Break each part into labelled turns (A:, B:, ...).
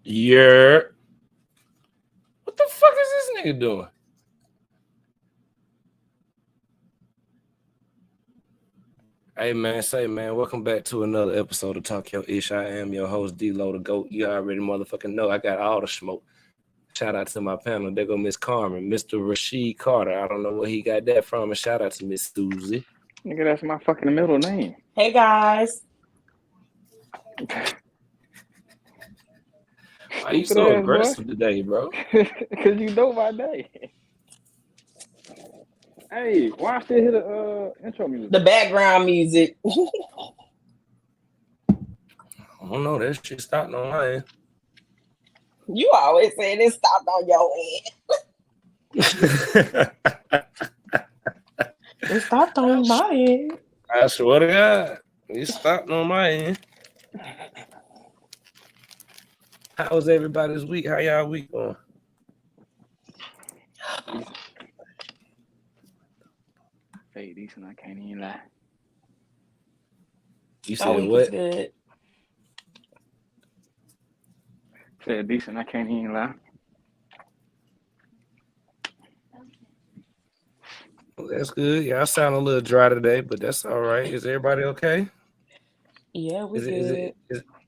A: Yeah. What the fuck is this nigga doing? Hey man, welcome back to another episode of Talk Your Ish. I am your host, D-Lo the GOAT. You already motherfucking know I got all the smoke. Shout out to my panel. There go Miss Carmen, Mr. Rasheed Carter. I don't know where he got that from. And shout out to Miss Susie.
B: Nigga, that's my fucking middle name.
C: Hey guys.
A: Why you so aggressive today, bro?
B: Because you know my name. Hey, why I still hear the intro music?
C: The background music.
A: I don't know. That shit stopped on my end.
C: You always saying it stopped on your end. It stopped on my end.
A: I swear to God, it stopped on my end. How was everybody's week? How y'all week going?
B: Hey, decent. I can't even lie.
A: You said what?
C: Good.
B: Said decent. I can't even lie.
A: Well, that's good. Y'all sound a little dry today, but that's all right. Is everybody okay?
C: Yeah, we
A: good.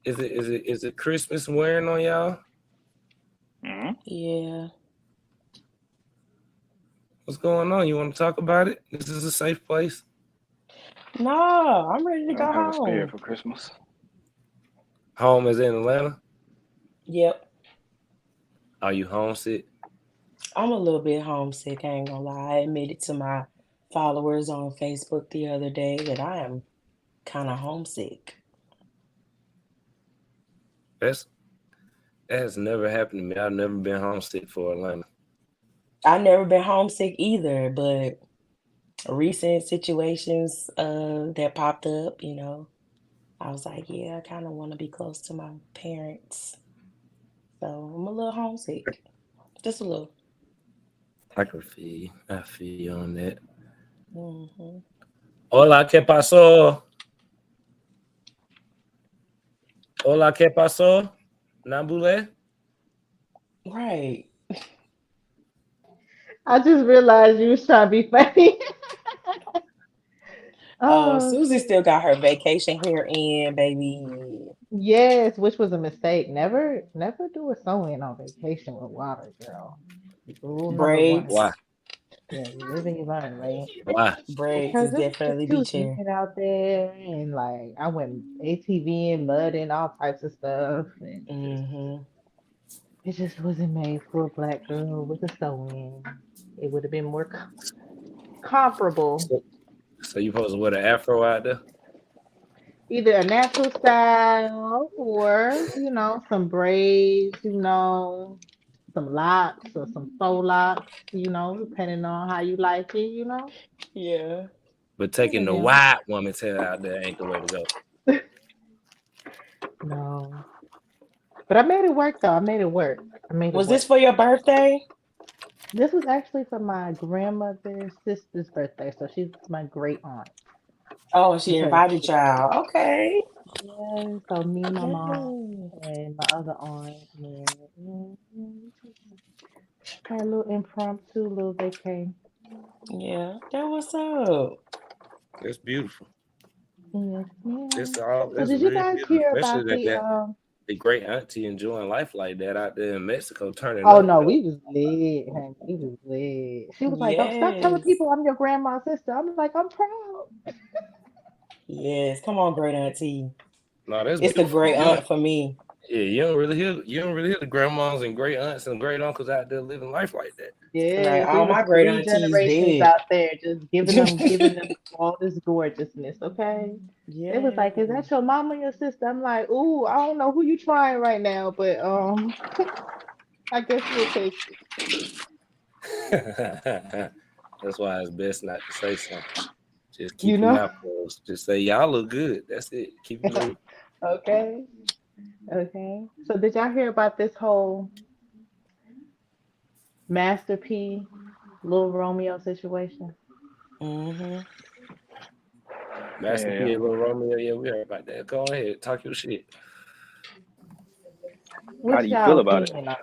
A: Is it Christmas wearing on y'all?
B: Mm-hmm.
C: Yeah.
A: What's going on? You want to talk about it? This is a safe place.
C: No, I'm ready to go
B: have
C: home.
B: a spare for Christmas.
A: Home is in Atlanta?
C: Yep.
A: Are you homesick?
C: I'm a little bit homesick, I ain't gonna lie. I admitted to my followers on Facebook the other day that I am kind of homesick.
A: That has never happened to me. I've never been homesick for Atlanta.
C: I've never been homesick either, but recent situations that popped up, you know, I was like, yeah, I kind of want to be close to my parents. So I'm a little homesick. Just a little.
A: I can feel you on that.
C: Mm-hmm.
A: Hola, ¿qué pasó? Hola, ¿qué pasó? Nambule?
C: Right.
D: I just realized you was trying to be funny.
C: Susie still got her vacation hair in, baby.
D: Yes, which was a mistake. Never do a sew-in on vacation with water, girl. Rule number one.
C: Braids.
A: Why?
D: Yeah, you live and you learn, right?
A: Why?
C: Braids
D: Because
C: is definitely
D: too
C: beach hair.
D: humid out there, and like I went ATV and mud and all types of stuff, and
C: Mm-hmm.
D: it just wasn't made for a black girl with a sew-in. It would have been more comparable.
A: So you supposed to wear the afro out there?
D: Either a natural style or, some braids, some locks or some faux locks, depending on how you like it.
C: Yeah.
A: But taking the white woman's hair out there ain't the way to go.
D: No. But I made it work, though. I made it work.
C: Was this for your birthday?
D: This was actually for my grandmother's sister's birthday, so she's my great aunt.
C: Oh, she invited y'all. Okay.
D: Yeah, so me, my mom, and my other aunt, and had a little impromptu little vacay.
C: Yeah, that was up.
A: That's beautiful.
D: Yes, ma'am.
A: That's
D: So
A: that's
D: did you
A: really
D: guys
A: beautiful.
D: hear
A: Especially
D: about
A: the great auntie enjoying life like that out there in Mexico turning
D: Oh
A: up.
D: no, we was lit, honey. We was lit. She was like, "Don't stop telling people I'm your grandma's sister." I'm like, "I'm proud."
C: Yes, come on, great auntie.
A: No, that's
C: it's
A: beautiful.
C: The great aunt for me.
A: Yeah, you don't really hear the grandmas and great aunts and great uncles out there living life like that.
D: Yeah,
C: like, all my great aunties
D: generations
C: dead.
D: out there just giving them all this gorgeousness. Okay,
C: yeah.
D: It was like, "Is that your mama or your sister?" I'm like, "Ooh, I don't know who you trying right now, but I guess we'll take
A: it." That's why it's best not to say something. Just keep your mouth closed. Just say y'all look good. That's it. Keep it moving.
D: Okay. So did y'all hear about this whole Master P, Lil Romeo situation?
C: Mm-hmm.
A: Master P, Lil Romeo. Yeah, we heard about that. Go ahead, talk your shit.
D: What's
B: do you
D: y'all
B: feel about it?
D: opinion on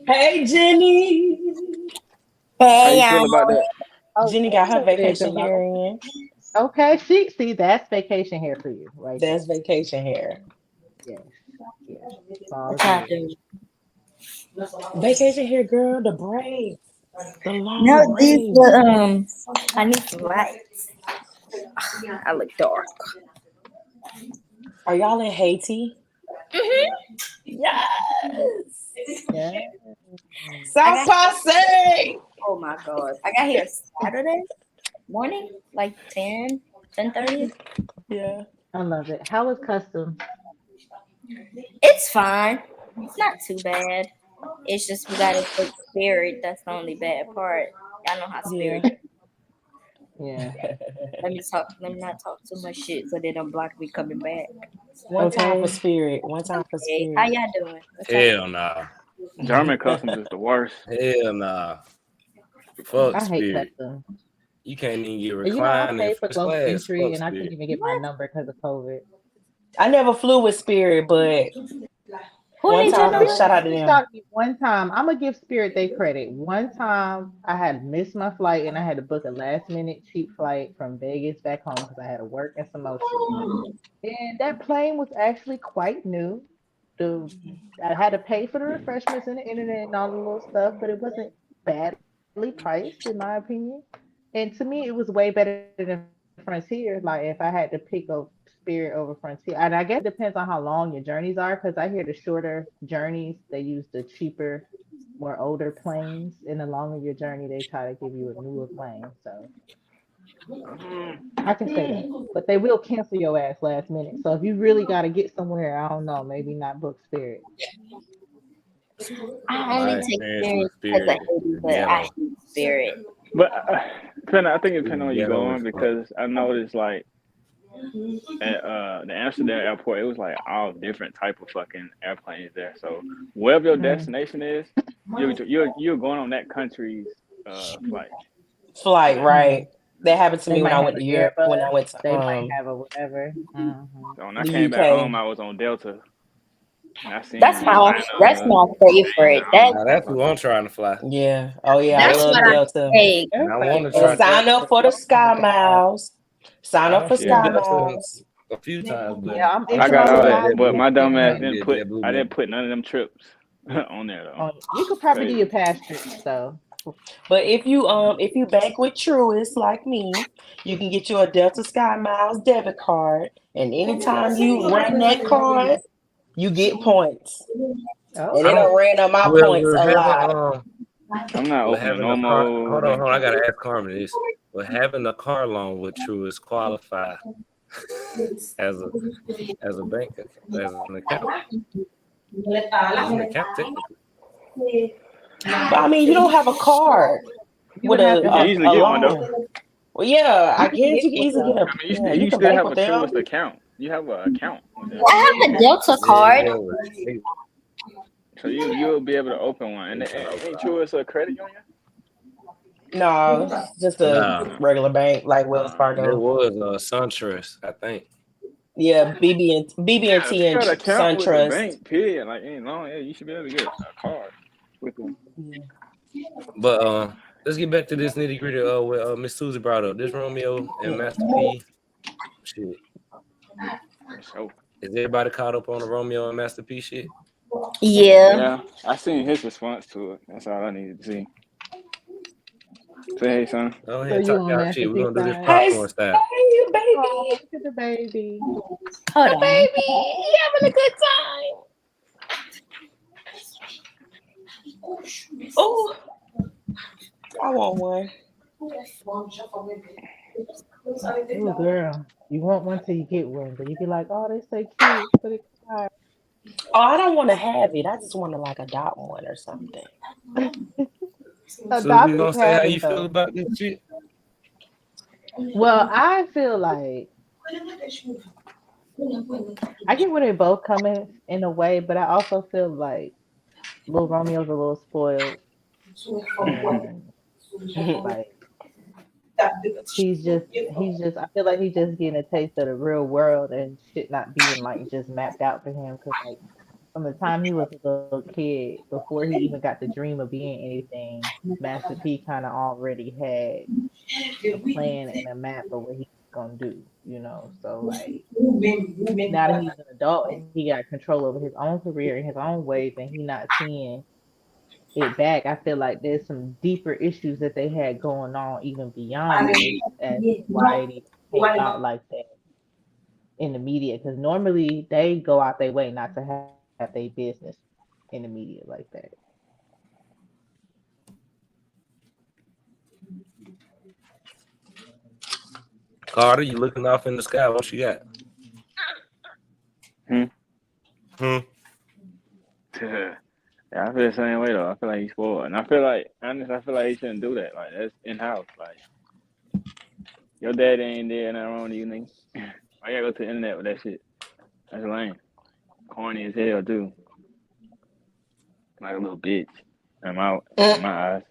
C: Hey, Jenny.
B: How
E: Hey,
B: you feel about that?
D: Oh,
C: Jenny got her
D: over there,
C: vacation
D: girl.
C: hair in.
D: Okay, see, that's vacation hair for you, right
C: That's vacation hair.
D: there. Yes, yes. It's all
E: what y'all
D: good.
E: doing?
C: Vacation hair, girl. The braids. The
E: No,
C: long
E: these
C: braids.
E: I need some lights. I look dark.
C: Are y'all in Haiti? Yes.
D: Yeah.
C: South Passe.
E: Oh my god. I got here Saturday morning, like 10:30.
C: Yeah.
D: I love it. How is custom?
E: It's fine. It's not too bad. It's just we gotta take Spirit. That's the only bad part. Y'all know how Spirit.
D: Yeah.
E: Let me not talk too much shit so they don't block me coming back.
C: One time
D: Okay.
C: for Spirit. One time for
E: Hey, how
C: Spirit.
E: y'all doing? What's up?
A: Hell nah.
B: German customs is the worst.
A: Hell nah. Fuck
D: I hate
A: Spirit.
D: custom.
A: You can't even get
D: And
A: reclined
D: I
A: in
D: paid for
A: first
D: close
A: class.
D: entry,
A: Fuck
D: and I couldn't
A: Spirit.
D: even get my number because of COVID.
C: I never flew with Spirit, but
E: Who
C: one
E: needs your
C: time,
E: number?
C: shout out to them.
D: Shocked me one time. I'm gonna give Spirit they credit. One time I had missed my flight and I had to book a last minute cheap flight from Vegas back home because I had to work and some more shit. And that plane was actually quite new. I had to pay for the refreshments and the internet and all the little stuff, but it wasn't badly priced in my opinion. And to me, it was way better than Frontier. Like if I had to pick a Spirit over Frontier, and I guess it depends on how long your journeys are. Because I hear the shorter journeys they use the cheaper, more older planes, and the longer your journey, they try to give you a newer plane. So I can say that, but they will cancel your ass last minute. So if you really got to get somewhere, I don't know, maybe not book Spirit.
E: I
A: My
E: only take
A: experience
E: Spirit
A: with
E: because of
A: Spirit
E: Haiti,
A: is
E: but I
A: ghetto.
E: hate Spirit.
B: But I think it depends on where you're
A: Ghetto as
B: going
A: fuck.
B: because I noticed like at the Amsterdam airport, it was like all different type of fucking airplanes there. So wherever your destination is, you're going on that country's flight.
C: Flight, right? That happened to
D: They
C: me when
D: might
C: I
D: have
C: went
D: an
C: to Europe. When I
D: Airbus.
C: went to
D: They might have a whatever.
B: So when I
C: the
B: came back home,
C: UK.
B: I was on Delta. And I seen
E: That's my
B: Atlanta.
E: favorite.
A: Now that's who I'm trying to fly.
C: Yeah. Oh yeah, I
E: That's
C: love
E: what I
C: Delta.
E: take.
A: And I want to
C: And
A: try
C: sign
A: Delta.
C: up for the Sky Miles. Sign
A: I
C: up
A: done
C: for
A: flew
C: Sky
A: Delta
C: Miles.
A: a few times, but
D: Yeah, I'm
A: I'm
B: I got
A: trying to
B: all
A: fly
B: that, but
A: JetBlue.
B: my dumb
A: I'm
B: ass
A: trying to
B: didn't
A: be a
B: put
A: JetBlue
B: I
A: man.
B: didn't put none of them trips on there though.
D: You could probably do
B: Crazy.
D: your past trips though.
C: But if you bank with Truist like me, you can get you a Delta Sky Miles debit card, and anytime you run that card, you get points.
D: Oh,
C: And
A: I
C: it
A: don't.
C: done ran up my
A: Well,
C: points a lot.
B: I'm not
A: we're
B: opening
A: having
B: no
A: a car.
B: more
A: Hold
B: bank
A: on. I gotta
B: accounts.
A: ask Carmen this. We're having a car loan with Truist qualify as a bank as an account. It's an account technically.
C: But I mean, you don't have a card
D: you
C: with
D: would have
B: You
D: to
B: can
D: have
B: easily
C: a
B: get one though.
C: loan. Well, yeah, I
D: you can
C: guess
D: get
C: you can
D: one
C: easily
D: though.
C: get a.
B: I mean,
C: Yeah,
B: you
C: you can
B: still
C: bank
B: have
C: with
B: a
C: them.
B: Truist account. You have an account with them.
E: I have a Delta card.
A: Yeah, yeah,
B: So you'll be able to open one. And ain't Truist a credit union?
C: No, it's just a
A: Nah,
C: regular bank like Wells
B: Uh,
A: there
C: Fargo.
A: was SunTrust, I think.
C: Yeah, BB&T
B: yeah, if you
C: and
B: got an account with the
C: SunTrust.
B: bank, period, like ain't long, yeah, you should be able to get a card with them.
C: Yeah.
A: But let's get back to this nitty gritty. What Miss Susie brought up. This Romeo and Master P. Shit,
B: So
A: is everybody caught up on the Romeo and Master P shit?
E: Yeah.
B: yeah, I seen his response to it. That's all I needed to see. Say hey, son.
A: Go
D: So
A: ahead and
D: you
A: talk
D: on
A: y'all
D: Master
A: shit. We're
D: P
A: gonna do this
D: side?
C: Hey,
A: popcorn style.
C: hey,
D: Oh,
C: baby,
D: look at the baby.
E: Hold
C: the
E: on.
C: baby, he having a good time. Oh, I want one.
D: Oh girl, you want one till you get one, but you be like, oh, they say cute, but it's hard.
C: Oh, I don't want to have it. I just want to like adopt one or something.
A: Susie, you
D: Adopt
A: gonna
D: is
A: say how
D: having
A: you feel
D: though.
A: about this shit?
D: Well, I feel like I get where they both coming in a way, but I also feel like Lil Romeo's a little spoiled, and like he's just I feel like he's just getting a taste of the real world and shit not being like just mapped out for him because like From the time he was a little kid, before he even got the dream of being anything, Master P kind of already had a plan and a map of what he's gonna do, you know. So like now that he's an adult and he got control over his own career in his own ways and he not seeing it back, I feel like there's some deeper issues that they had going on even beyond this as to why it even came out like that in the media. Because normally they go out their way not to have their business in the media like that.
A: Carter, you looking off in the sky? What you got?
B: Yeah, I feel the same way though. I feel like he's spoiled, and I feel like honestly, I feel like he shouldn't do that. Like that's in house. Like your daddy ain't there, nothing wrong with you, nigga. I gotta go to the internet with that shit. That's lame. Corny as hell too. Like a little bitch. In my eyes.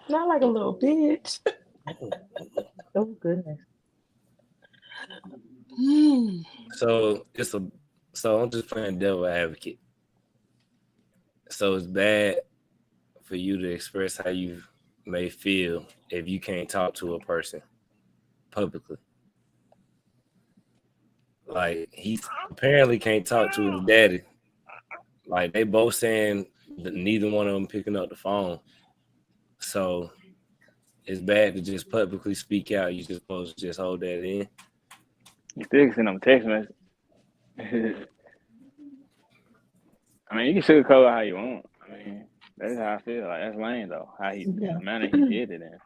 C: Not like a little bitch.
D: Oh goodness.
A: So I'm just playing devil advocate. So it's bad for you to express how you may feel if you can't talk to a person publicly. Like he apparently can't talk to his daddy. Like they both saying that neither one of them picking up the phone. So it's bad to just publicly speak out. You're just supposed to just hold that in.
B: You still send them a text message. I mean, you can sugarcoat it how you want. I mean, that's how I feel. Like that's lame though. How he, the manner he did it in.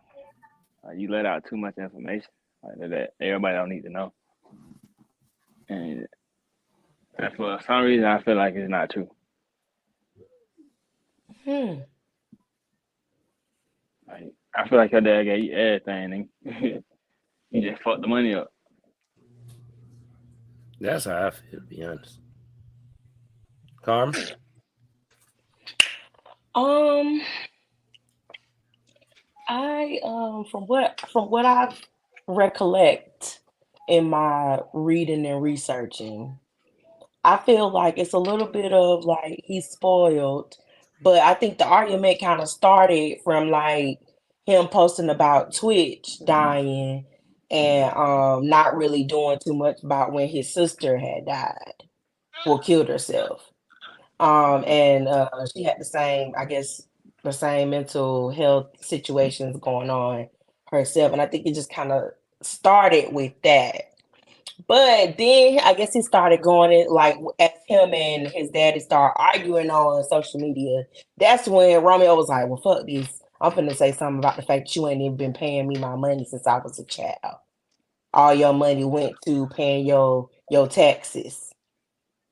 B: Like you let out too much information like that everybody don't need to know. And for some reason, I feel like it's not true. Like I feel like your dad gave you everything, and you just fucked the money up.
A: That's how I feel, to be honest. Carmen?
C: I from what I recollect in my reading and researching, I feel like it's a little bit of like he's spoiled, but I think the argument kind of started from like him posting about Twitch dying and not really doing too much about when his sister had died or killed herself. And she had the same, I guess, the same mental health situations going on herself. And I think it just kind of started with that. But then I guess he started going in like as him and his daddy started arguing on social media. That's when Romeo was like, well, fuck this. I'm finna say something about the fact that you ain't even been paying me my money since I was a child. All your money went to paying your taxes.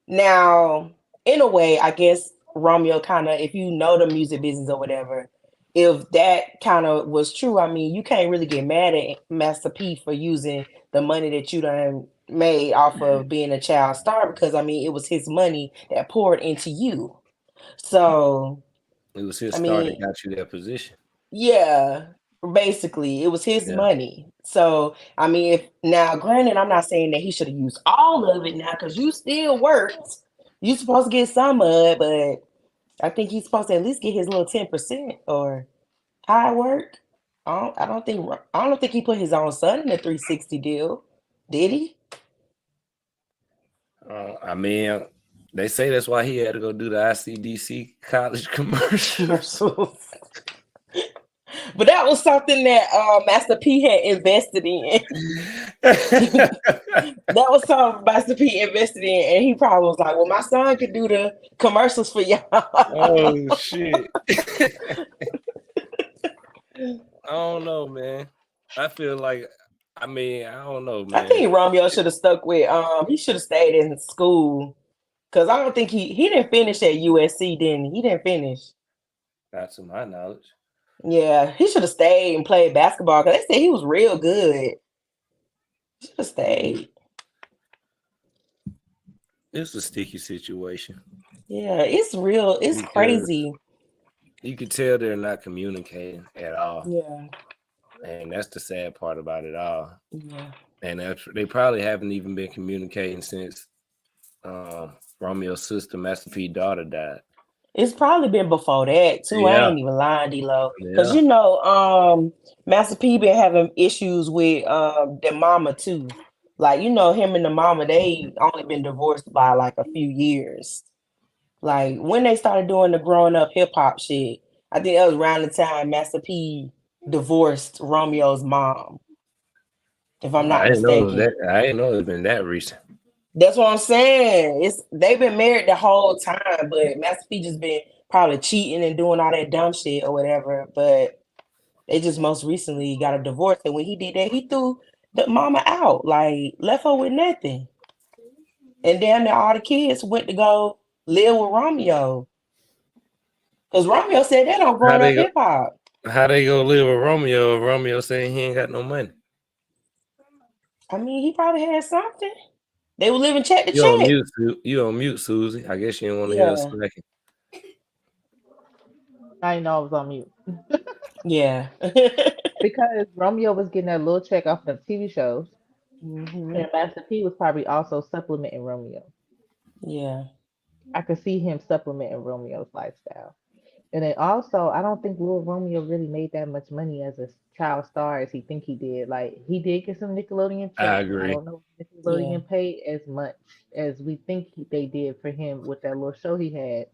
C: Now, in a way, I guess Romeo kind of, if you know the music business or whatever, if that kind of was true, I mean, you can't really get mad at Master P for using the money that you done made off of being a child star because I mean, it was his money that poured into you. So,
A: It was his
C: I
A: star that
C: mean,
A: got you that position.
C: yeah, basically, it was his
A: Yeah.
C: money. So, I mean, if now, granted, I'm not saying that he should have used all of it now because you still worked. You supposed to get some of it, but I think he's supposed to at least get his little 10% or how it work. I don't think he put his own son in the 360 deal, did he?
A: I mean, they say that's why he had to go do the ICDC college commercial.
C: Commercials. But that was something that Master P had invested in. That was something Master P invested in, and he probably was like, "Well, my son could do the commercials for y'all."
A: Oh shit! I don't know, man. I feel like, I mean, I don't know, man.
C: I think Romeo should have stuck with. He should have stayed in school because I don't think he didn't finish at USC. Didn't he? He didn't finish.
A: Not to my knowledge.
C: Yeah, he should have stayed and played basketball because they said he was real good. Should have stayed.
A: It's a sticky situation.
C: Yeah, it's real. It's
A: Because
C: crazy.
A: you could tell they're not communicating at all.
C: Yeah.
A: And that's the sad part about it all.
C: Yeah.
A: And they probably haven't even been communicating since Romeo's sister, Master P daughter died.
C: It's probably been before that too. I
A: Yeah.
C: ain't even lying, D-Lo. Because
A: Yeah.
C: Master P been having issues with their mama too. Like, him and the mama, they only been divorced by like a few years. Like when they started doing the growing up hip hop shit, I think that was around the time Master P divorced Romeo's mom. If I'm not
A: I didn't know
C: mistaken.
A: that. I didn't know it's been that recent.
C: That's what I'm saying. They've been married the whole time, but Master P just been probably cheating and doing all that dumb shit or whatever. But they just most recently got a divorce, and when he did that, he threw the mama out, like left her with nothing. And then all the kids went to go live with Romeo, because Romeo said that on
A: How
C: growing up
A: they go?
C: hip hop.
A: How they gonna live with Romeo? If Romeo saying he ain't got no money.
C: I mean, he probably had something. They were living check to
A: You on
C: check.
A: mute, You on mute, Susie. I guess you didn't want to hear us
C: Yeah,
A: smacking.
D: I didn't know I was on mute.
C: yeah.
D: Because Romeo was getting that little check off of TV shows,
C: Mhm.
D: and Master P was probably also supplementing Romeo.
C: Yeah.
D: I could see him supplementing Romeo's lifestyle. And then also, I don't think Lil Romeo really made that much money as a child star as he think he did. Like he did get some Nickelodeon
A: I
D: checks. I
A: agree.
D: don't know if
C: Yeah.
D: Nickelodeon paid as much as we think they did for him with that little show he had.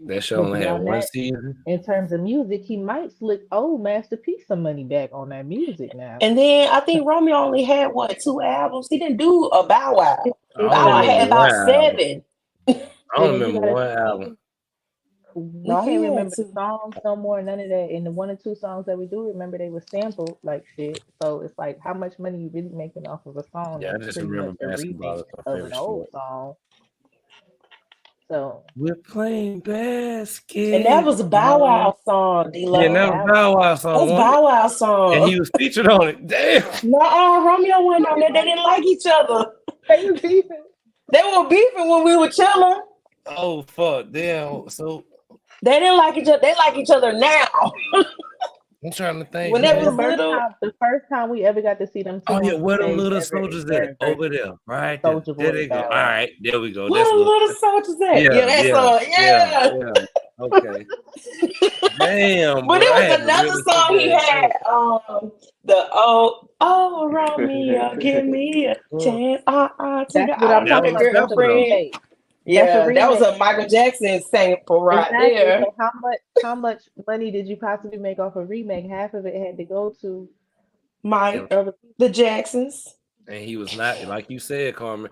A: That show
D: But
A: only had
D: beyond
A: one
D: that,
A: season.
D: in terms of music, he might slick old Master P some money back on that music now.
C: And then I think Romeo only had 2 albums. He didn't do a Bow Wow.
D: It-
A: I
D: it's
A: only
C: Bow Wow
A: remember
C: had
D: not.
C: about
A: one album.
C: 7.
A: I only
D: And you
A: remember
D: gotta
A: one
D: think,
A: album.
D: we
C: No, he
D: can't
C: had
D: remember the
C: 2.
D: songs no more, none of that. And the 1 or 2 songs that we do remember, they were sampled like shit. So it's like, how much money you really making off of a song
A: Yeah, I
D: that's
A: just
D: pretty
A: remember
D: much a
A: basketball
D: remix
A: is my
D: of
A: favorite
D: an old
A: sport.
D: song? So
A: We're playing
C: And that was a Bow
A: basketball.
C: Wow song,
A: Yeah,
C: D-Lo.
A: that was Bow Wow song,
C: That's
A: wasn't it?
C: Bow Wow
A: And
C: song.
A: he was featured on it. Damn.
C: No, Romeo went on there. They didn't like each other.
D: they was beefing.
C: They were beefing when we were chilling.
A: Oh fuck. Damn. So
C: They didn't like each other. They like each other now.
A: I'm trying to think.
C: When they
A: Man.
C: was little.
D: The first time we ever got to see them two
A: Oh yeah,
D: on
A: where them
D: stage
A: little
D: ever is
A: soldiers at?
D: Barry
A: Over
D: versus
A: there, right there.
D: Soulja
A: There
D: Boy
A: they go.
D: Bow
A: All
D: Wow.
A: right, there we go.
C: Where
A: That's
C: the little soldiers at? Yeah, that's
A: yeah. Okay. Damn,
C: But
A: bro.
C: it
A: I
C: was
A: had to
C: another
A: really
C: song
A: sit
C: he
A: there and
C: had. The oh Romeo, give me a
A: think.
C: chance. To
D: That's
C: the
D: what I'm
A: That
D: talking
A: was
D: about.
A: a
D: That's a
A: sample though.
C: girlfriend.
D: remake. That's a
C: Yeah, that was
D: remake.
C: a Michael Jackson sample right
D: Exactly.
C: there.
D: So how much money did you possibly make off a remake? Half of it had to go to
C: Mike,
D: other people.
C: the Jacksons.
A: And he was not, like you said, Carmen.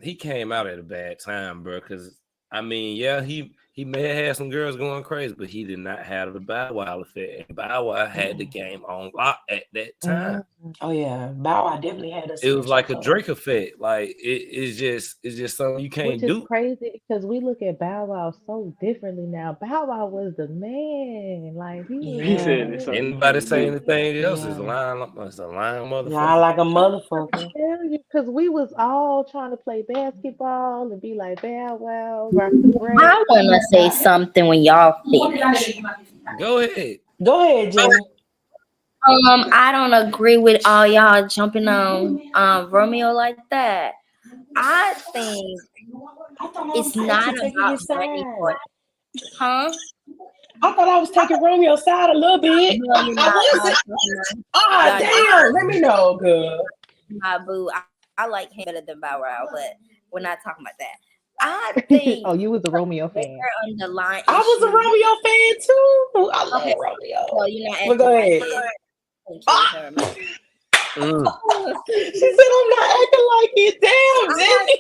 A: He came out at a bad time, bro. Because I mean, yeah, he may have had some girls going crazy, but he did not have the Bow Wow effect. And Bow Wow had the game on lock at that time.
C: Oh yeah, Bow Wow definitely had a
A: It was
C: switch
A: like a
C: up.
A: Drake effect. Like it's just something you can't
D: Which is
A: do.
D: crazy because we look at Bow Wow so differently now. Bow Wow was the man. Like he was
B: He
D: the
B: said
C: Yeah,
B: it's
D: man.
B: something you
A: Anybody
B: can't
A: say
B: do.
A: anything else is a
C: yeah.
A: lying. It's a lying
C: Y'all
A: motherfucker.
C: like a
D: I'm
C: motherfucker.
D: telling you, because we was all trying to play basketball and be like Bow Wow, rock the break.
E: I want to say something when y'all finish.
A: Go ahead.
C: Go ahead, Jenny.
E: I don't agree with all y'all jumping on Romeo like that. I think
C: I thought I
E: it's
C: was
E: not
C: actually taking
E: about
C: his
E: money
C: side.
E: for huh?
C: I thought I was taking Romeo's side a little bit.
E: No, you're not.
C: I wasn't. Damn. Let me know, good.
E: My boo. I like him better than Bow Wow, but we're not talking about that. I think
D: Oh, you was a Romeo fan.
E: they're underlying
C: I was a
E: issue.
C: Romeo fan too. I love
E: Okay.
C: Romeo.
E: Well, you're not
C: But go
E: acting
C: ahead.
E: like it. Thank you, Herman.
C: She said I'm not acting like it. Damn, Jenny.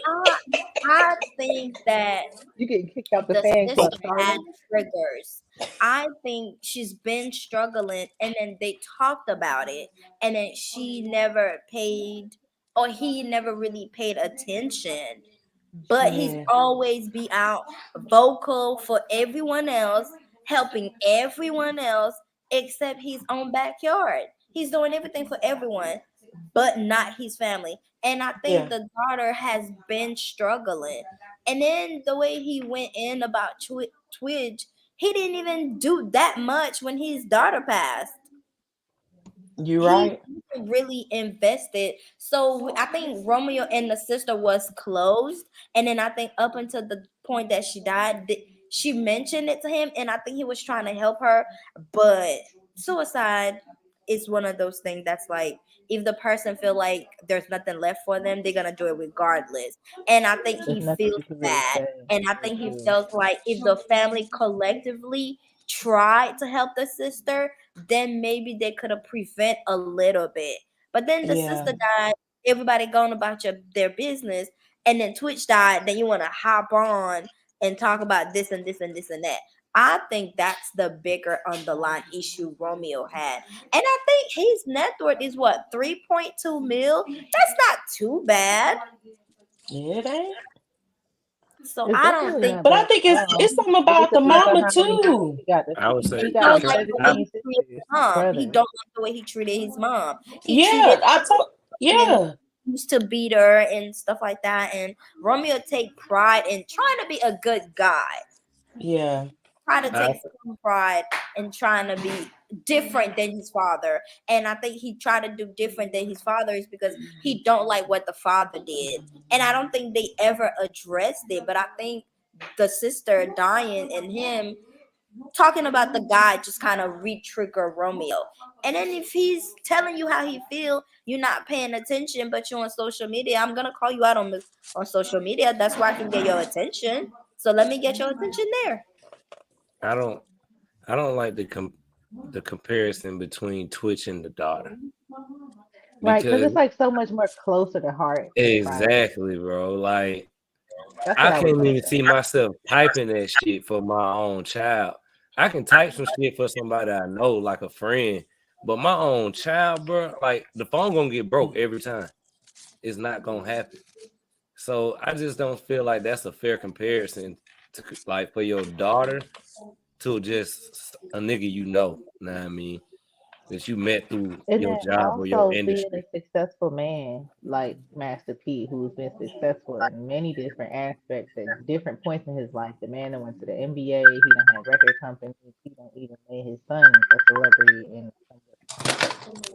E: I think that
D: You getting kicked out the
E: the
D: fan club.
E: sister had triggers. I think she's been struggling, and then they talked about it, and then she never paid, or he never really paid attention. But he's
C: Yeah.
E: always be out vocal for everyone else, helping everyone else except his own backyard. He's doing everything for everyone, but not his family. And I think
C: Yeah.
E: the daughter has been struggling. And then the way he went in about Twitch, he didn't even do that much when his daughter passed.
C: You
E: he
C: right.
E: really invested. So I think Romeo and the sister was closed, and then I think up until the point that she died, she mentioned it to him, and I think he was trying to help her. But suicide is one of those things that's like, if the person feel like there's nothing left for them, they're gonna do it regardless. And I think
D: There's
E: he
D: nothing
E: feels
D: you can really
E: that,
D: say.
E: and I think he felt like if the family collectively tried to help the sister, then maybe they could have prevent a little bit. But then the
C: Yeah.
E: sister died, everybody going about their business, and then Twitch died, then you want to hop on and talk about this and this and this and that. I think that's the bigger underlying issue Romeo had. And I think his net worth is what, 3.2 mil? That's not too bad.
C: Yeah, it ain't.
E: So
D: It's
E: I don't
D: definitely
E: think
D: not
C: But I
D: bad
C: think
D: at all.
C: it's something
D: Look
C: about
D: at
C: the
D: look at
C: mama
D: how many brothers
C: too.
D: he got.
A: I would say
E: he
D: He got
E: don't
D: like
A: because
E: like the way
A: I,
E: he
D: 17
E: treated his
D: sisters,
E: mom. He
D: brothers.
E: don't like the way he treated his mom. He
C: Yeah,
E: treated and
C: yeah.
E: used to beat her and stuff like that. And Romeo take pride in trying to be a good guy.
C: Yeah.
E: Trying to
A: I
E: take some pride in trying to be different than his father. And I think he tried to do different than his father is because he don't like what the father did. And I don't think they ever addressed it. But I think the sister dying and him talking about the guy just kind of re-trigger Romeo. And then if he's telling you how he feel, you're not paying attention, but you're on social media. I'm gonna call you out on social media. That's where I can get your attention. So let me get your attention there.
A: I don't I don't like the comparison between Twitch and the daughter
D: Right, because
A: because
D: it's like so much more closer to heart than pride.
A: exactly, bro. Like
D: That's
A: I
D: what I was
A: can't
D: gonna
A: even
D: say.
A: see myself typing that shit for my own child. I can type some shit for somebody I know, like a friend, but my own child, bro, like the phone gonna get broke every time. It's not gonna happen. So I just don't feel like that's a fair comparison to like for your daughter to just a nigga you know what I mean, that you met through
D: And
A: your
D: then
A: job or your
D: also being a
A: industry.
D: successful man like Master P, who's been successful in many different aspects at different points in his life. The man that went to the NBA, he done had record companies, he done even made his son a celebrity in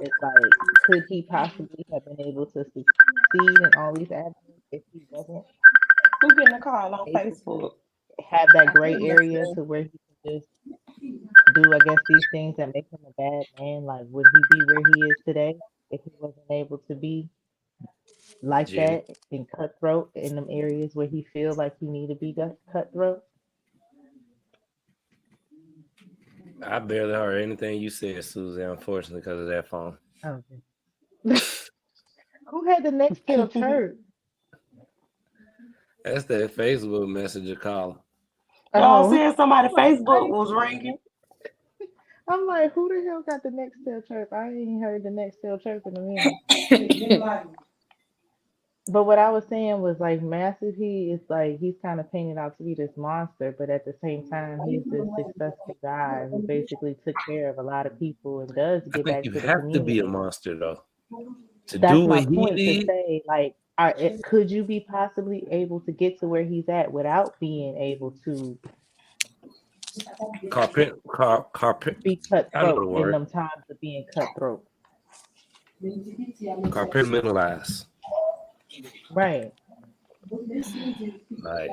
D: it's like, could he possibly have been able to succeed in all these avenues if he wasn't
C: Who getting a call on
D: able to
C: Facebook?
D: have that
E: I
D: gray
E: think that's
D: area
E: good.
D: to where he can just do, I guess, these things that make him a bad man? Like, would he be where he is today if he wasn't able to be like
A: Jenny,
D: that and cutthroat in them areas where he feel like he need to be cutthroat?
A: I barely heard anything you said, Susie, unfortunately, because of that phone.
D: Okay. Who had the next tail chirp?
A: That's that Facebook messenger caller.
C: Y'all
D: Oh,
C: saying somebody
D: I'm like,
C: Facebook was ringing.
D: I'm like, who the hell got the next tail chirp? I ain't heard the next tail chirp in a minute. But what I was saying was like Master P is like he's kind of painted out to be this monster, but at the same time he's this successful guy who basically took care of a lot of people and does
A: I
D: give
A: think
D: back
A: you
D: to the
A: have to be a
D: community.
A: monster though to do
D: That's my
A: what he
D: point to
A: did.
D: say, like, could you be possibly able to get to where he's at without being able to
A: Carpet, carpet.
D: be
A: I know the
D: cutthroat in
A: word.
D: them times of being cutthroat?
A: Compartmentalize.
D: Right.
A: Like,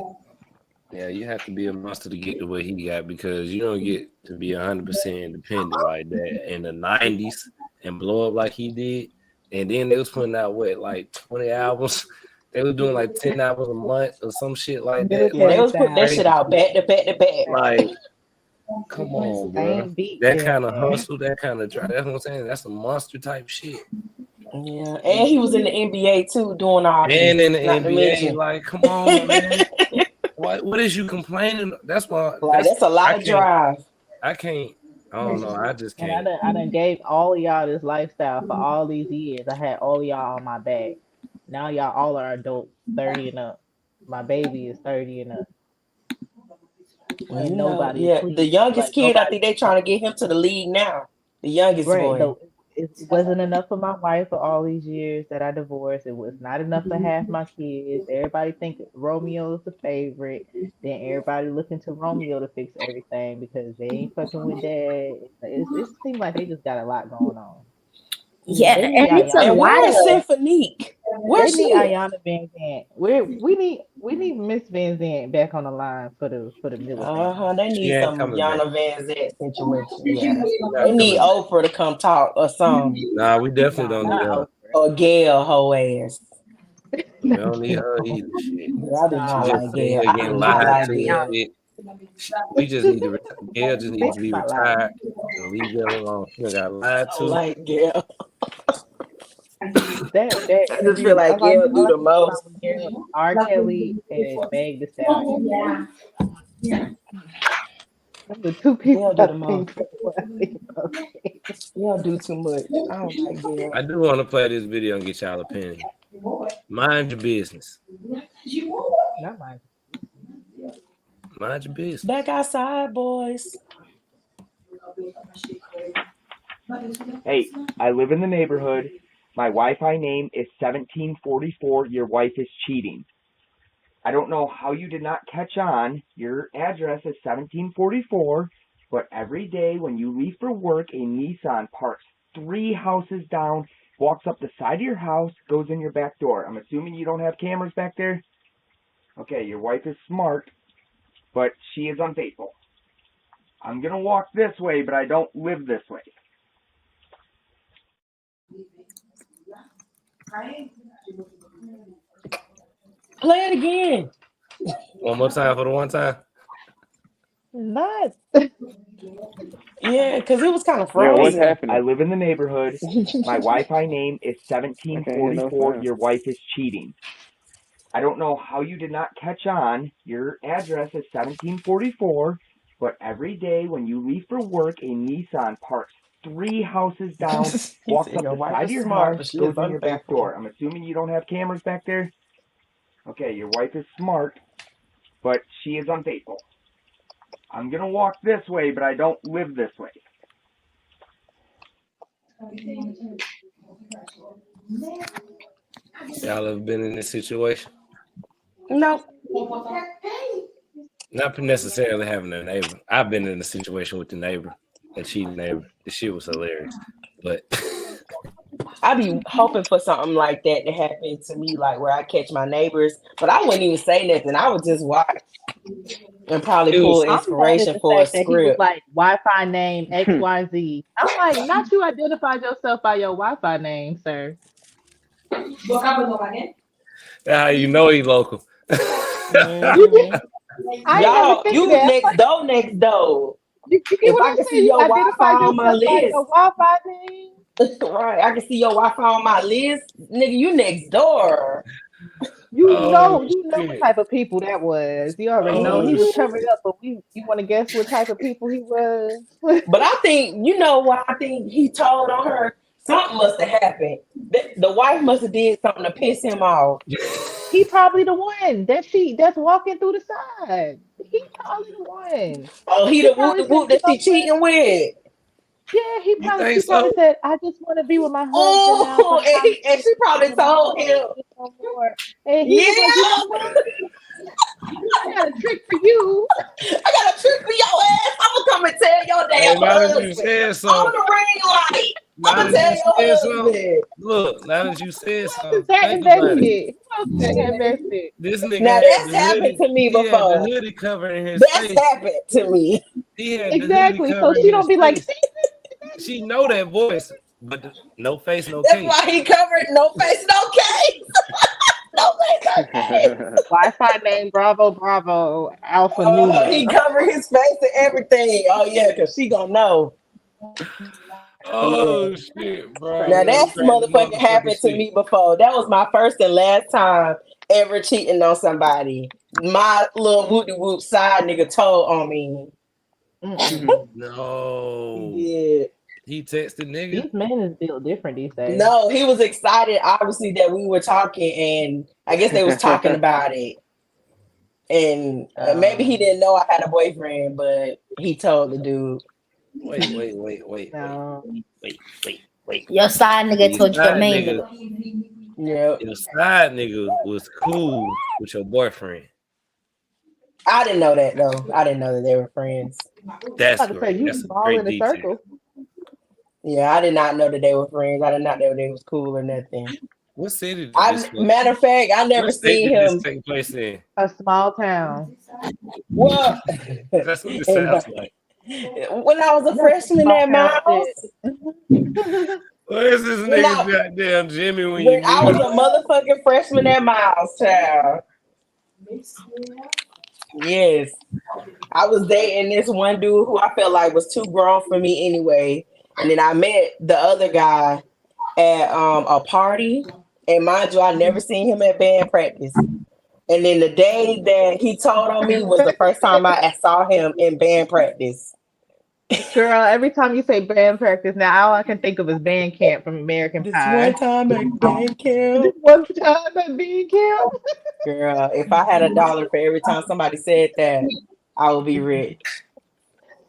A: yeah, you have to be a monster to get to where he got because you don't get to be 100% independent like that in the 90s and blow up like he did. And then they was putting out what, like 20 albums? They were doing like 10 albums a month or some shit like that.
C: Yeah, they
D: Military
A: Like,
C: was putting that shit
D: style.
C: out back to back to back.
A: like come on, bro.
D: Same beat
A: That kind of
D: everything.
A: hustle, that kind of drive. That's what I'm saying. That's a monster type shit.
C: Yeah, and he was in the NBA too, doing all
A: And
C: this.
A: in the
C: Not to
A: NBA,
C: mention,
A: like, come on, man. What is you complaining? That's why.
C: like that's a lot of drive.
A: I can't. I don't know. I just
D: And
A: can't.
D: I done gave all of y'all this lifestyle for all these years. I had all of y'all on my back. Now y'all all are adults, 30 and up. My baby is 30 and up.
C: Well,
D: And
C: you know,
D: nobody is
C: yeah, the
D: pleased.
C: youngest
D: Like
C: kid, I
D: nobody,
C: think they trying to get him to the league now. The youngest
D: right.
C: boy.
D: It wasn't enough for my wife for all these years that I divorced. It was not enough for half my kids. Everybody think Romeo is the favorite. Then everybody looking to Romeo to fix everything because they ain't fucking with dad. It seems like they just got a lot going on.
E: Yeah,
D: They need
E: and it's a
D: Ayana.
C: And where is
E: while.
C: Symphonique?
D: They
C: Where's
D: need
C: she at?
D: Ayana Van Zant. We need Miss Van Zant back on the line for the military.
C: They
A: She
C: need
A: ain't
C: some
A: coming back.
C: Yana Van Zant situation. Yeah.
A: She not
C: They need
A: coming back.
C: Oprah to come talk or something.
A: Nah, we definitely
D: Nah,
A: don't need
D: not
A: her.
D: Oprah.
C: Or Gail whole ass.
A: We don't need her either. Shit.
C: Yeah, I do
A: She
C: not
A: just
C: like
A: sitting
C: Gail.
A: here
C: I do
A: getting
C: not
A: lied
C: like
A: to and
C: Gail.
A: shit. We just need to Gail just needs to be
D: Think about
A: retired and leave Gail alone. She done got lied
C: I
A: to.
C: don't like Gail.
D: that.
C: I just feel like
D: All I
C: Gail do
D: all I
C: the
D: think about
C: most.
D: was Gail, R. Kelly, and Meg Thee Stallion. Those are two people
C: Gail do
D: I
C: the most.
D: think when I think about Gail.
C: Gail do too much. I don't like Gail.
A: I do want to play this video and get y'all opinion. Mind your business.
D: Not mine.
A: Mind your business.
C: Back outside, boys.
F: Hey, I live in the neighborhood. My Wi-Fi name is 1744. Your wife is cheating. I don't know how you did not catch on. Your address is 1744, but every day when you leave for work, a Nissan parks 3 houses down, walks up the side of your house, goes in your back door. I'm assuming you don't have cameras back there? Okay, your wife is smart, but she is unfaithful. I'm going to walk this way, but I don't live this way.
C: Play it again.
A: One more time for the one time.
D: Not.
C: Yeah, because it was kind of
B: Yeah, what's
C: frozen.
B: happening?
F: I live in the neighborhood. My Wi-Fi name is
B: I can't hear no
F: 1744.
B: sound.
F: Your wife is cheating. I don't know how you did not catch on. Your address is 1744, but every day when you leave for work, a Nissan parks 3 houses down,
C: He
F: walks
C: said
F: up
C: your
F: the
C: wife
F: side
C: is
F: of your
C: smart,
F: house,
C: but she
F: goes
C: is
F: in your back
C: unfaithful.
F: door. I'm assuming you don't have cameras back there? Okay, your wife is smart, but she is unfaithful. I'm going to walk this way, but I don't live this way.
A: Y'all ever been in this situation?
C: No.
A: Not necessarily having a neighbor. I've been in a situation with the neighbor, a cheating neighbor. The shit was hilarious. But
C: I be hoping for something like that to happen to me, like where I catch my neighbors, but I wouldn't even say nothing. I would just watch and probably
A: It
C: pull
A: was-
D: I'm mad at
C: inspiration
D: the
C: for a
D: fact that he was
C: script.
D: like Wi-Fi name XYZ. I'm like, not you identified yourself by your Wi-Fi name, sir.
A: that's how you know he local.
C: Mhm.
D: I
C: Y'all,
D: never think
C: you
D: that.
C: next door.
D: You get
C: If
D: what
C: I
D: I'm
C: can
D: saying?
C: see
D: You
C: your Wi-Fi
D: identified
C: on my
D: yourself by
C: list,
D: your Wi-Fi name.
C: right? I can see your Wi-Fi on my list, nigga. You next door.
D: You
A: Oh,
D: know what
A: shit.
D: type of people that was. You already know he
A: Oh,
D: was
A: shit.
D: covered up, but you want to guess what type of people he was?
C: But I think you know what I think he told on her. Something must have happened. The wife must have did something to piss him off.
D: He probably the one that's walking through the side. He probably the one.
C: Oh, he
D: He
C: the
D: probably
C: whoop
D: said,
C: that she cheating with.
D: Yeah,
A: You think
D: she probably
A: so?
D: said, I just want to be with my husband now.
C: Oh, and she probably told him.
D: No more. And he
C: Yeah,
D: was like, you know what? I got a trick for you.
C: I got a trick for your ass. I'm gonna come and tell your
A: Hey,
C: damn
A: now that you
C: husband
A: said
C: on
A: so,
C: the ring light.
A: now
C: I'm gonna
A: that
C: tell
A: you
C: your
A: said so,
C: husband.
A: look, now that you said so,
D: Who else is that
A: think about
D: invested?
A: it.
D: Who else is that invested?
A: This nigga
C: Now
A: had
C: that's
A: the
C: happened
A: hoodie.
C: to me
A: He had the
C: before.
A: hoodie covering his
C: That's
A: face.
C: happened to me.
A: He had the hoodie
D: Exactly. So
A: covering
D: she don't
A: his
D: be like,
A: face.
D: see,
A: She know that voice, but no face, no
C: That's
A: case.
C: why he covered no face, no case. No face, no case.
D: Wi-Fi name Bravo Alpha Numa.
C: He covered his face and everything. Oh yeah, cause she gonna know.
A: Oh shit, bro!
C: Now
A: I'm gonna
C: that's
A: crack the
C: motherfucking happened to
A: shit.
C: me before. That was my first and last time ever cheating on somebody. My little whoop side nigga told on me.
A: No,
C: Yeah.
A: he texted nigga.
D: These men is built different these days.
C: No, he was excited, obviously, that we were talking, and I guess they was talking about it. And maybe he didn't know I had a boyfriend, but he told the dude.
A: Wait.
D: No.
E: Your side nigga
A: Your
E: told you your
A: side
E: main
A: nigga,
E: nigga.
C: Yeah,
A: your side nigga was cool with your boyfriend.
C: I didn't know that though. I didn't know that they were friends.
A: That's
D: I was about to say,
A: great.
D: you
A: That's a
D: ball
A: great
D: in a
A: detail.
D: circle.
C: Yeah, I did not know that they were friends. I did not know they was cool or nothing.
A: What city did this
C: Matter of fact, I never
A: What state
C: seen
A: did this
C: him.
A: take place in?
D: A small town.
C: Well,
A: That's what it
C: and,
A: sounds like.
C: when I was a freshman
D: Small
C: at
D: town
C: Miles,
D: shit.
A: Where's this
C: when
A: nigga
C: I
A: goddamn Jimmy when
C: when
A: you
C: I was
A: need
C: a motherfucking freshman at Miles, child. Yes, I was dating this one dude who I felt like was too grown for me anyway, and then I met the other guy at a party, and mind you, I never seen him at band practice. And then the day that he told on me was the first time I saw him in band practice.
D: Girl, every time you say band practice, now all I can think of is band camp from American
C: This one
D: Pie.
C: time at band camp,
D: One time at band camp.
C: girl, if I had $1 for every time somebody said that, I would be rich.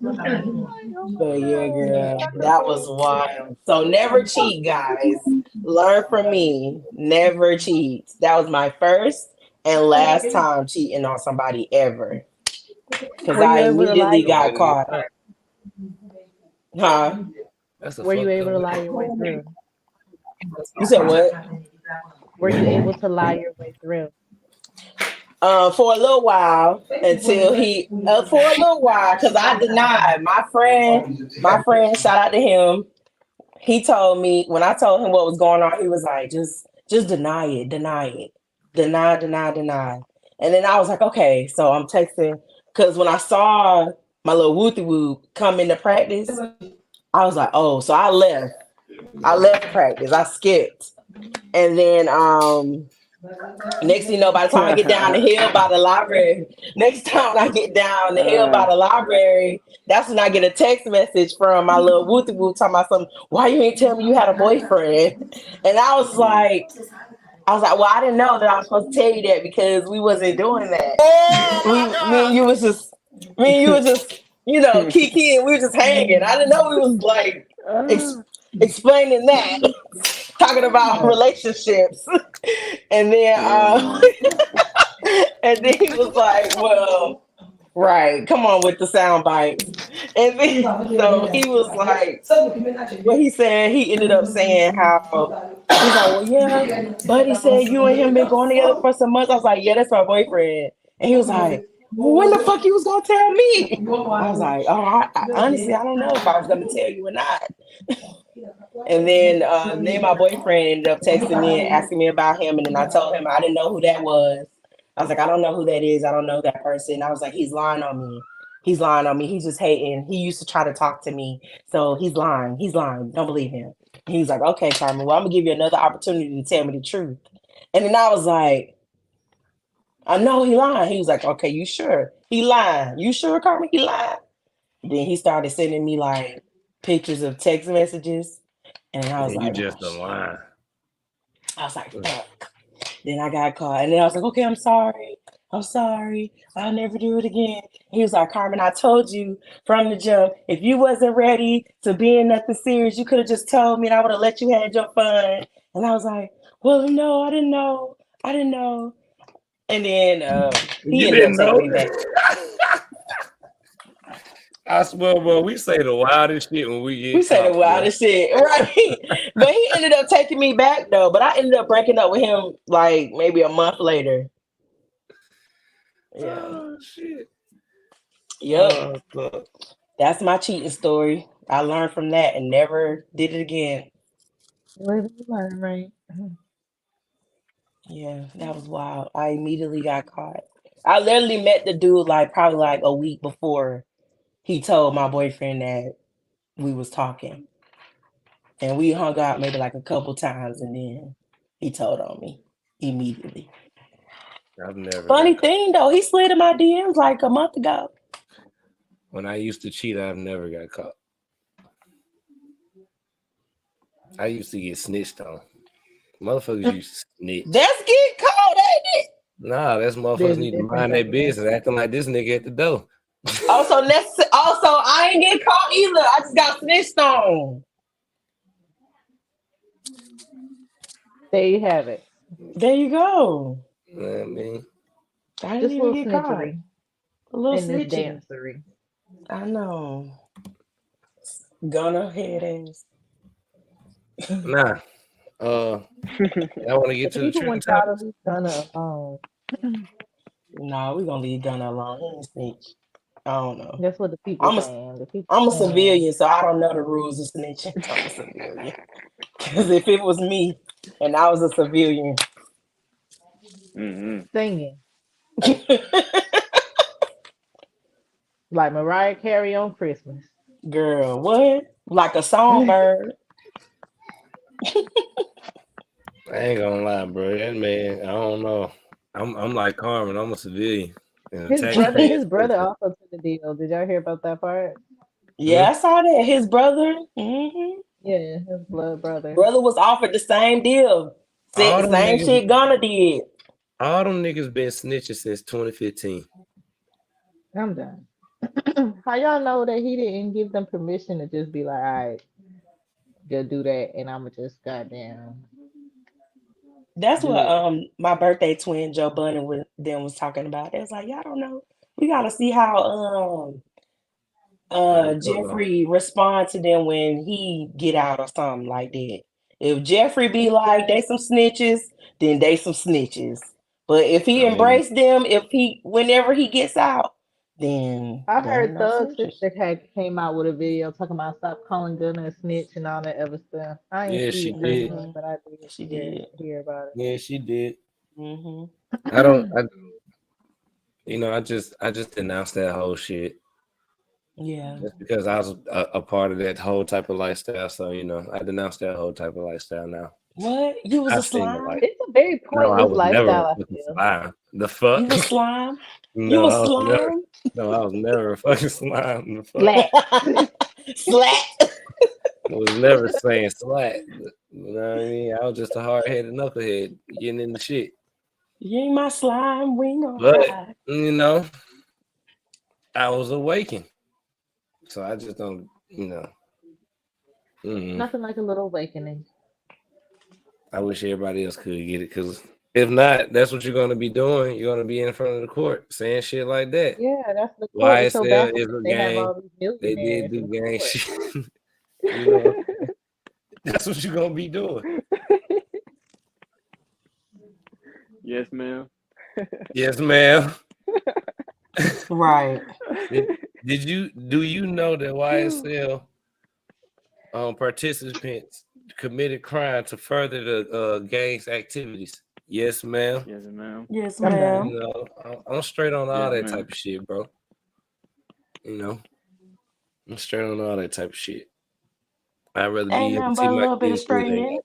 C: But yeah, girl, that was wild. So never cheat, guys. Learn from me. Never cheat. That was my first and last time cheating on somebody ever. Because
D: Were you
C: I
D: able to lie
C: immediately
D: your
C: got
D: way
C: caught.
D: through?
C: Huh?
A: That's a
D: Were you
A: fucked
D: able to
A: up
D: lie your way through?
C: You said what?
D: Were you able to lie your way through?
C: For a little while until for a little while, because I denied my friend, shout out to him. He told me when I told him what was going on, he was like, just deny it, deny. And then I was like, okay, so I'm texting because when I saw my little wooty woo come into practice, I was like, oh, so I left practice, I skipped, and then next thing you know, by the time I get down the hill by the library, that's when I get a text message from my little wooty woo talking about something. Why you ain't tell me you had a boyfriend? And I was like, well, I didn't know that I was supposed to tell you that because we wasn't doing that. Me and you was just, you know, Kiki, and we were just hanging. I didn't know we was like explaining that, talking about relationships, and then and then he was like, well, right, come on with the sound bites. And then so he was like, what he said, he ended up saying how he's like, well, yeah, Buddy said you and him been going together for some months. I was like, yeah, that's my boyfriend. And he was like, well, when the fuck you was gonna tell me? I was like, oh, I honestly, I don't know if I was gonna tell you or not. And then my boyfriend ended up texting me and asking me about him, and then I told him I didn't know who that was. I was like, I don't know who that is. I don't know that person. I was like, he's lying on me. He's lying on me. He's just hating. He used to try to talk to me. So he's lying. He's lying. Don't believe him. And he was like, okay, Carmen, well, I'm going to give you another opportunity to tell me the truth. And then I was like, I know he lying. He was like, okay, you sure? He lying. You sure, Carmen? He lying. Then he started sending me like pictures of text messages. And I was
A: you
C: like,
A: just
C: oh,
A: a lie.
C: I was like, fuck. Then I got caught. And then I was like, okay, I'm sorry. I'll never do it again. He was like, Carmen, I told you from the jump, if you wasn't ready to be in nothing serious, you could have just told me and I would have let you have your fun. And I was like, well, no, I didn't know. And then he
A: You
C: ended up
A: didn't know?
C: taking me back.
A: I swear, bro, we say the wildest shit when we get
C: We say the
A: caught,
C: wildest shit, right? But he ended up taking me back though. But I ended up breaking up with him like maybe a month later. Yeah.
A: Oh shit.
C: Yep.
A: Fuck.
C: That's my cheating story. I learned from that and never did it again.
D: Right.
C: Yeah, that was wild. I immediately got caught. I literally met the dude like probably like a week before he told my boyfriend that we was talking. And we hung out maybe like a couple times and then he told on me immediately.
A: I've never.
C: Funny thing though, he slid in my DMs like a month ago.
A: When I used to cheat, I've never got caught. I used to get snitched on. Motherfuckers used to snitch.
C: That's getting caught, ain't it?
A: Nah, that's motherfuckers need to mind their business, acting like this nigga at the door.
C: Also, I ain't getting caught either. I just got snitched on.
D: There you have it.
C: There you go.
A: You know what I mean?
C: I didn't
D: Just a
C: even
D: little
C: get caught.
D: snitchery
C: A little
D: in this
C: snitching.
D: dancery.
C: I know. Gunner head ass.
A: Nah. I want to get to the
D: People
A: trending
D: want y'all
A: topics.
D: to leave Gunna alone.
C: No, we're gonna leave Gunna alone. He ain't snitch. I don't know.
D: That's what the people
C: I'm a
D: saying. The people
C: I'm a
D: saying,
C: civilian, so I don't know the rules of snitching. I'm a civilian. Because if it was me and I was a civilian,
B: Mm-hmm.
D: singing like Mariah Carey on Christmas.
C: girl, what? Like a songbird.
A: I ain't gonna lie, bro. That man, I don't know. I'm like Carmen. I'm a civilian. And the
D: His brother,
A: taxpayers
D: his
A: pay
D: brother
A: for it.
D: also took the deal. Did y'all hear about that part?
C: Yeah, I saw that. His brother,
D: Yeah, his blood brother.
C: brother was offered the same deal.
A: All
C: Said the
A: them
C: same
A: niggas,
C: shit Gunna did.
A: all them niggas been snitching since 2015.
D: I'm done. How y'all know that he didn't give them permission to just be like, all right, go do that, and I'ma just goddamn
C: That's
D: do
C: what
D: it.
C: my birthday twin Joe Budden was talking about. They was like, y'all don't know. We gotta see how Jeffrey respond to them when he get out or something like that. If Jeffrey be like they some snitches, then they some snitches. But if he
A: I mean,
C: embrace them, whenever he gets out, then
D: I
C: there ain't
D: heard
C: no
D: Thug's
C: snitches.
D: sister came out with a video talking about stop calling Gunna a snitch and all that other stuff. I ain't
A: yeah,
D: see
A: she
D: it
A: did.
D: personally, but I did
C: She
D: hear,
C: did.
D: hear about
A: Yeah, she did.
C: hmm
A: I don't.
D: it.
A: I just denounced that whole shit
C: Yeah.
A: just because I was a part of that whole type of lifestyle. So I denounced that whole type of lifestyle now.
C: What? You was a
A: I've seen the
C: slime?
A: light.
D: It's a very
A: No, I
D: pointless
A: was never
D: lifestyle,
A: a
D: I
A: fucking
D: feel.
A: slime. The
C: You
A: fuck?
C: was slime? You
A: No,
C: was
A: I was never.
C: slime?
A: No, I was never a fucking slime. The fuck?
D: Slat.
C: Slat.
A: I was never saying slat. You know what I mean? I was just a hard headed knucklehead getting in the shit.
C: You ain't my slime. We ain't gonna
A: But
C: hide.
A: I was awakened. So I just don't,
D: Nothing like a little awakening.
A: I wish everybody else could get it because if not, that's what you're going to be doing. You're going to be in front of the court saying shit like that.
D: Yeah, that's the court is so
A: YSL
D: baffled
A: is
D: that
A: a
D: they have
A: gang.
D: all these
A: They did
D: millionaires
A: do
D: in
A: gang
D: court.
A: shit. You know, that's what you're going to be doing.
B: Yes, ma'am.
A: Yes, ma'am.
C: Right.
A: Do you know that YSL participants committed crime to further the gang's activities? Yes, ma'am.
B: Yes, ma'am.
C: Yes,
D: I'm done.
C: ma'am.
A: I'm straight on all
B: Yes,
A: that
B: ma'am.
A: type of shit, bro. I'm straight on all that type of shit. I'd rather
C: Ain't
A: be able
C: nothing
A: to
C: but
A: see
C: a
A: my
C: little bit of
A: kids do
C: straight in
A: that.
C: it.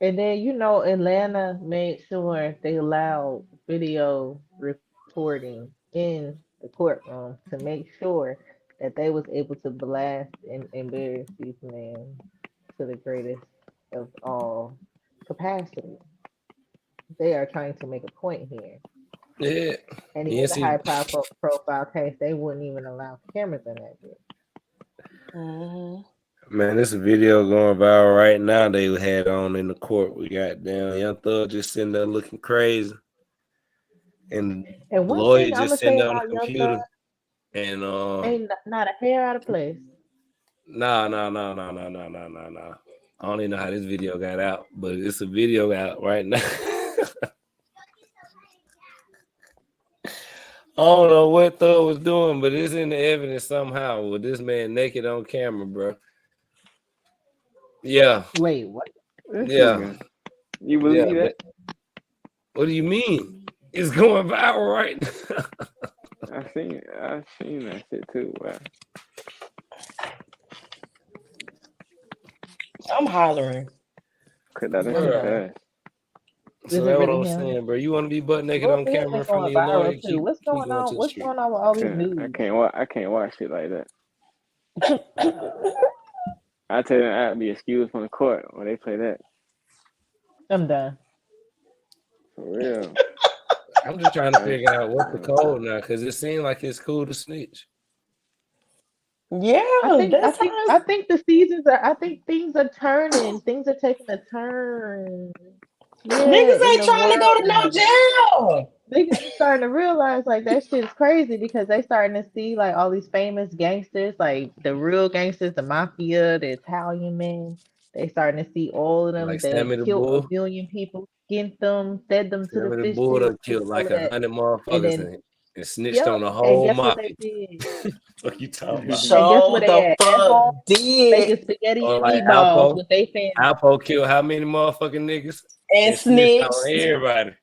D: And then Atlanta made sure they allowed video recording in the courtroom to make sure that they was able to blast and embarrass these men to the greatest of all capacity. They are trying to make a point here.
A: Yeah.
D: And
A: Yeah,
D: even the
A: see,
D: high profile case, they wouldn't even allow cameras in that bitch.
A: man, this video going viral right now. They had on in the court. We got down Young Thug just sitting there looking crazy, and
D: And
A: the
D: one
A: lawyer
D: thing I'm
A: just
D: gonna
A: sitting
D: say
A: there on the
D: about Young Thug,
A: computer. And
D: ain't not a hair out of place.
A: nah. I don't even know how this video got out, but it's a video out right now. I don't know what Thug was doing, but it's in the evidence somehow with this man naked on camera, bro. Yeah,
D: Wait, what?
B: This
A: yeah,
B: nigga. You
A: yeah.
B: believe that?
A: What do you mean? It's going viral right now.
B: I seen that shit too. Wow.
C: I'm hollering.
B: Cut that
A: Bruh.
B: shit fast.
A: So
D: Is it
A: that's what I
D: really
A: was
D: him?
A: saying, bro. You want to be butt naked
D: Lil
A: on
D: Bit
A: camera
D: been
A: in front of
D: going
A: your lawyer?
D: viral too.
A: Keep
D: What's
A: going
D: going on?
A: to the
D: What's
A: street.
D: going on with all these
B: I
D: news?
B: can't watch shit like that. I tell them I'd be excused from the court when they play that.
D: I'm done.
B: For real.
A: I'm just trying to figure out what's the code now, because it seems like it's cool to snitch.
C: Yeah, that's how
D: I think the seasons are. I think things are turning. Things are taking a turn. Yeah,
C: niggas
D: in
C: ain't
D: the
C: trying to go to no
D: world.
C: jail.
D: Niggas are starting to realize like that shit is crazy because they starting to see like all these famous gangsters, like the real gangsters, the mafia, the Italian men. They starting to see all of them.
A: Like
D: They
A: Sammy the
D: killed a
A: Bull.
D: million people, skinned them, fed them to the
A: Sammy the
D: fish
A: Bull done
D: and
A: killed
D: all
A: like
D: of that.
A: 100
D: And
A: motherfuckers
D: then,
A: and snitched
D: yep.
A: on the
D: And
A: whole
D: guess what
A: mob.
D: they did?
A: What you talking about?
D: And guess
C: Show
D: what they
C: the
D: had? At
C: fuck
D: home, making
C: did
D: spaghetti
A: Or
D: and
A: like
D: meatballs
A: Alpo.
D: with their family.
A: Alpo killed how many motherfucking niggas?
C: and
A: And snitched on
C: snitched.
A: everybody.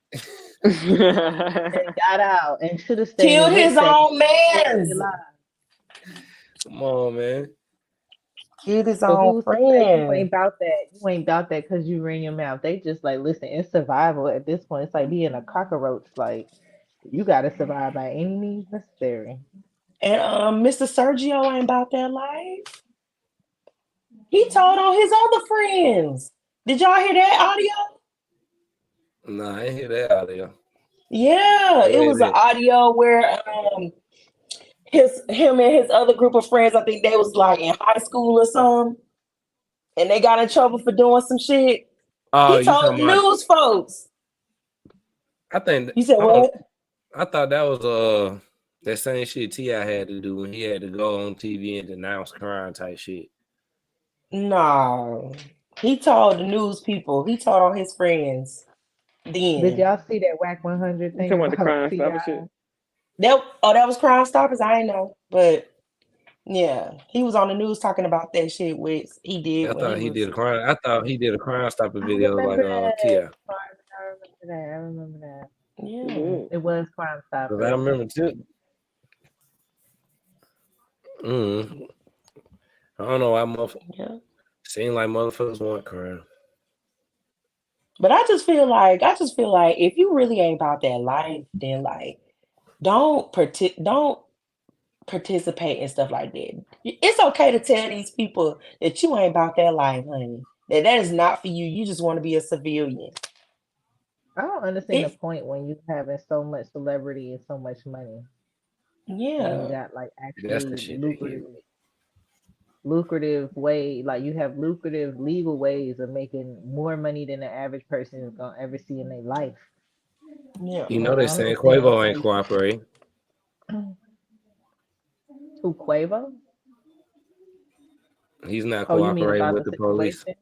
D: And got out and should have stayed
C: Killed
D: in
C: his
D: Wet
C: own
D: Stay
C: mans.
D: alive.
A: Come on, man.
C: Killed his
D: So
C: own
D: who's to say you ain't
C: friend.
D: about that? You ain't about that because you ran your mouth. They just like, listen, it's survival at this point. It's like being a cockroach. Like, you got to survive by any means necessary.
C: And Mr. Sergio ain't about that life. He told on his other friends. Did y'all hear that audio?
A: Nah, I ain't hear that out there.
C: Yeah, it
A: Where
C: was
A: is
C: an
A: it?
C: audio where him and his other group of friends, I think they was like in high school or something, and they got in trouble for doing some shit.
A: Oh,
C: He
A: you
C: told
A: talking about?
C: news folks.
A: I think.
C: You said what?
A: I thought that was that same shit T.I. had to do when he had to go on TV and denounce crime type shit.
C: No, he told the news people. He told on his friends.
D: Did
C: Then
D: y'all see that Whack 100
B: You
D: thing
B: talking about the
D: about
B: Crime
D: T.I.?
B: Stopper shit?
C: that was Crime Stoppers. I ain't know, but yeah, he was on the news talking about that shit. Which he did
A: I
C: when
A: thought
C: he
A: he
C: was.
A: did a crime. I thought he did a Crime Stopper
D: I
A: video like
D: remember
A: T.I.
D: that. I remember that.
C: Yeah,
B: Yeah.
D: It was Crime
A: Cause I
D: Stopper.
A: remember too. I don't know why motherfuckers
C: yeah.
A: seem like motherfuckers want crime.
C: But I just feel like if you really ain't about that life, then like don't participate in stuff like that. It's okay to tell these people that you ain't about that life, honey. That is not for you. You just want to be a civilian.
D: I don't understand the
C: It's,
D: point when you having so much celebrity and so much money. And you
C: yeah.
D: got like
A: That's the
D: actually
A: shit that get
D: lucrative way, like you have lucrative legal ways of making more money than the average person is gonna ever see in their life.
C: Yeah.
A: You know
D: Like, I
A: they
D: don't
A: saying
D: understand
A: Quavo
D: why
A: ain't cooperating.
D: who Quavo?
A: He's not
D: Oh, you mean
A: cooperating
D: about
A: with
D: the
A: the police.
D: situation?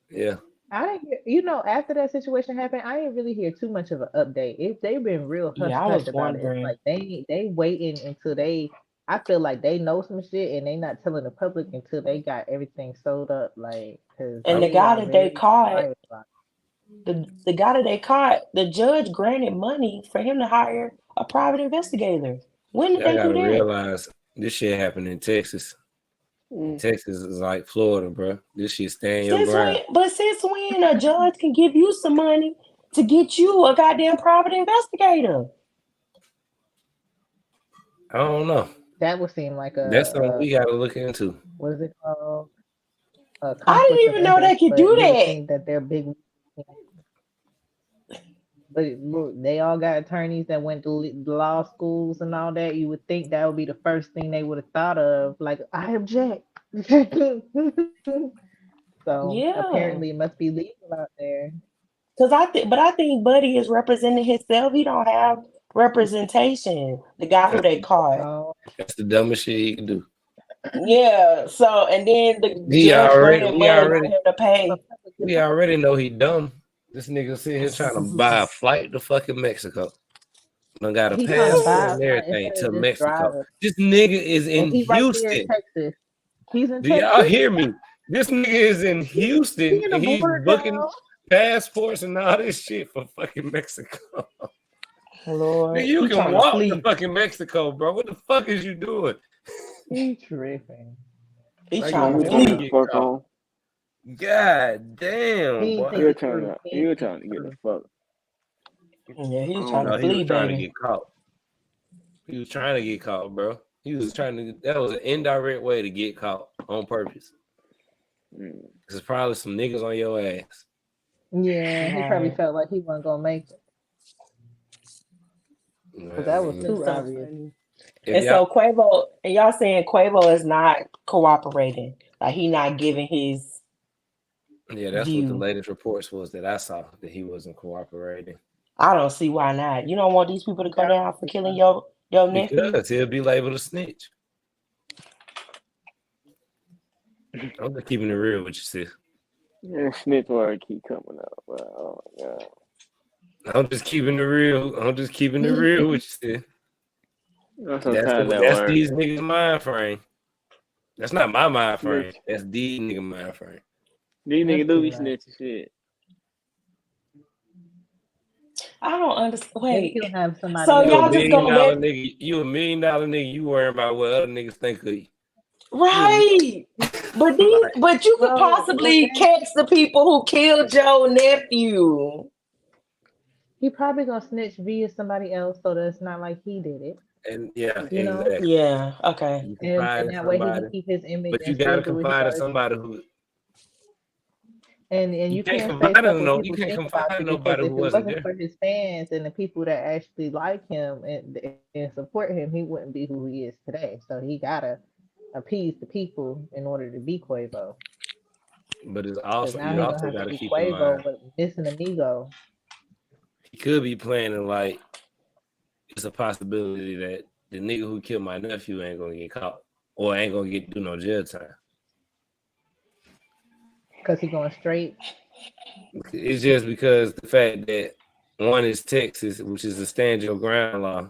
A: Yeah.
D: I didn't hear, you know, after that situation happened, I didn't really hear too much of an update. If they've been real hush
C: Yeah, I
D: hush
C: was
D: about it, it's
C: wondering.
D: like they waiting until I feel like they know some shit and they not telling the public until they got everything sold up, like, because
C: And the
D: they
C: guy
D: are
C: that they
D: very
C: caught,
D: quiet about
C: the guy that they caught, the judge granted money for him to hire a private investigator. When did
A: Y'all
C: they do
A: gotta
C: that?
A: realize this shit happened in Texas. Texas is like Florida, bro. This shit stand your ground.
C: Since when a judge can give you some money to get you a goddamn private investigator?
A: I don't know.
D: that would seem like
A: That's something we gotta look into.
D: what is it called? A
C: I
D: conflict
C: didn't
D: of
C: even know they
D: interest,
C: could
D: but
C: do
D: you would
C: that.
D: think that they're big. But look, they all got attorneys that went to law schools and all that. You would think that would be the first thing they would have thought of. Like, I object. So
C: Yeah.
D: apparently it must be legal out there.
C: But I think Buddy is representing himself. He don't have representation. The guy who they caught.
D: Oh,
A: That's the dumbest shit he can do.
C: Yeah. So and then the
A: We
C: judge
A: already
C: granted money for him to pay.
A: we already know he dumb. This nigga sitting here trying to buy a flight to fucking Mexico. Done got a
D: He trying to buy
A: passport
D: a
A: and
D: flight
A: everything
D: instead
A: to
D: of just
A: Mexico.
D: driving.
A: This nigga is
D: And
A: in
D: he right there in
A: Houston.
D: Texas. He's in
A: Do y'all
D: Texas.
A: hear me? This nigga is in Houston
D: He in
A: and
D: the
A: he's
D: border
A: booking
D: town.
A: passports and all this shit for fucking Mexico.
C: Lord,
A: Nigga, you
C: he
A: can
C: trying to
A: walk to
C: flee.
A: fucking Mexico, bro. What the fuck is you doing?
D: He tripping.
C: He
A: Like,
C: trying
B: He
C: to
A: you wanna
B: trying to
C: flee.
A: get
B: fuck
A: caught.
B: on.
A: God damn,
D: He
A: boy.
D: think
B: He was
D: it's
B: trying
D: free.
B: to he was trying to get the fuck.
C: Yeah, he was
B: Oh,
C: trying
A: No,
C: to
A: he was
C: flee,
A: trying to
C: baby.
A: get caught. He was trying to get caught, bro. He was trying to. That was an indirect way to get caught on purpose. There's probably some niggas on your ass.
D: Yeah, he probably
C: Right.
D: felt like he wasn't gonna make it. Because that was
C: That's
D: too
C: so
D: obvious.
C: funny.
A: If
C: And
A: y'all,
C: so Quavo, and y'all saying Quavo is not cooperating, like he not giving his
A: yeah, that's what the
C: view.
A: latest reports was that I saw, that he wasn't cooperating.
C: I don't see why not. You don't want these people to go down for killing your nephew.
A: Because he'll be labeled a snitch. I'm just keeping it real with you, sis.
B: Yeah, snitch word keep coming up, bro. Oh my god.
A: I'm just keeping it real. I'm just keeping it real with you. Sis.
B: I'm so tired of that
A: That's
B: word.
A: these niggas' mind frame. That's not my mind frame.
B: Snitch.
A: That's these niggas' mind frame.
B: These
D: That's
B: niggas do
D: too
B: be
D: much.
B: snitching shit.
C: I don't understand.
D: Maybe
C: Wait,
D: he'll have somebody
C: so
A: You a
C: y'all
D: else.
C: just
A: million
C: gonna
A: dollar
C: let
A: nigga. You $1 million nigga. You worrying about what other niggas think of you.
C: right? But these,
A: Like,
C: but you could
D: Well,
C: possibly catch the people who killed Joe nephew.
D: he probably gonna snitch via somebody else, so that it's not like he did it.
A: and yeah,
D: You know,
A: exactly.
C: Yeah. Okay.
A: You
D: and
A: confide in
D: that way he can
A: somebody,
D: keep his image
A: but you
D: and
A: gotta
D: still do what he
A: confide in
D: gotta do.
A: somebody who
D: And
A: you
D: you
A: can't
D: can't say
A: confide
D: stuff
A: in.
D: what
A: No, you
D: people
A: can't
D: think
A: confide
D: about
A: in
D: you, because
A: nobody
D: if
A: who
D: it
A: wasn't
D: wasn't
A: there.
D: for his fans and the people that actually like him and support him, he wouldn't be who he is today. So he gotta appease the people in order to be Quavo.
A: But it's
D: Because
A: also
D: now
A: you
D: he gonna
A: also
D: have to
A: gotta
D: be
A: keep in mind
D: Quavo with missing amigo.
A: he could be playing it like it's a possibility that the nigga who killed my nephew ain't gonna get caught or ain't gonna do no jail time.
D: Because he going straight.
A: It's just because the fact that one is Texas, which is a stand your ground law,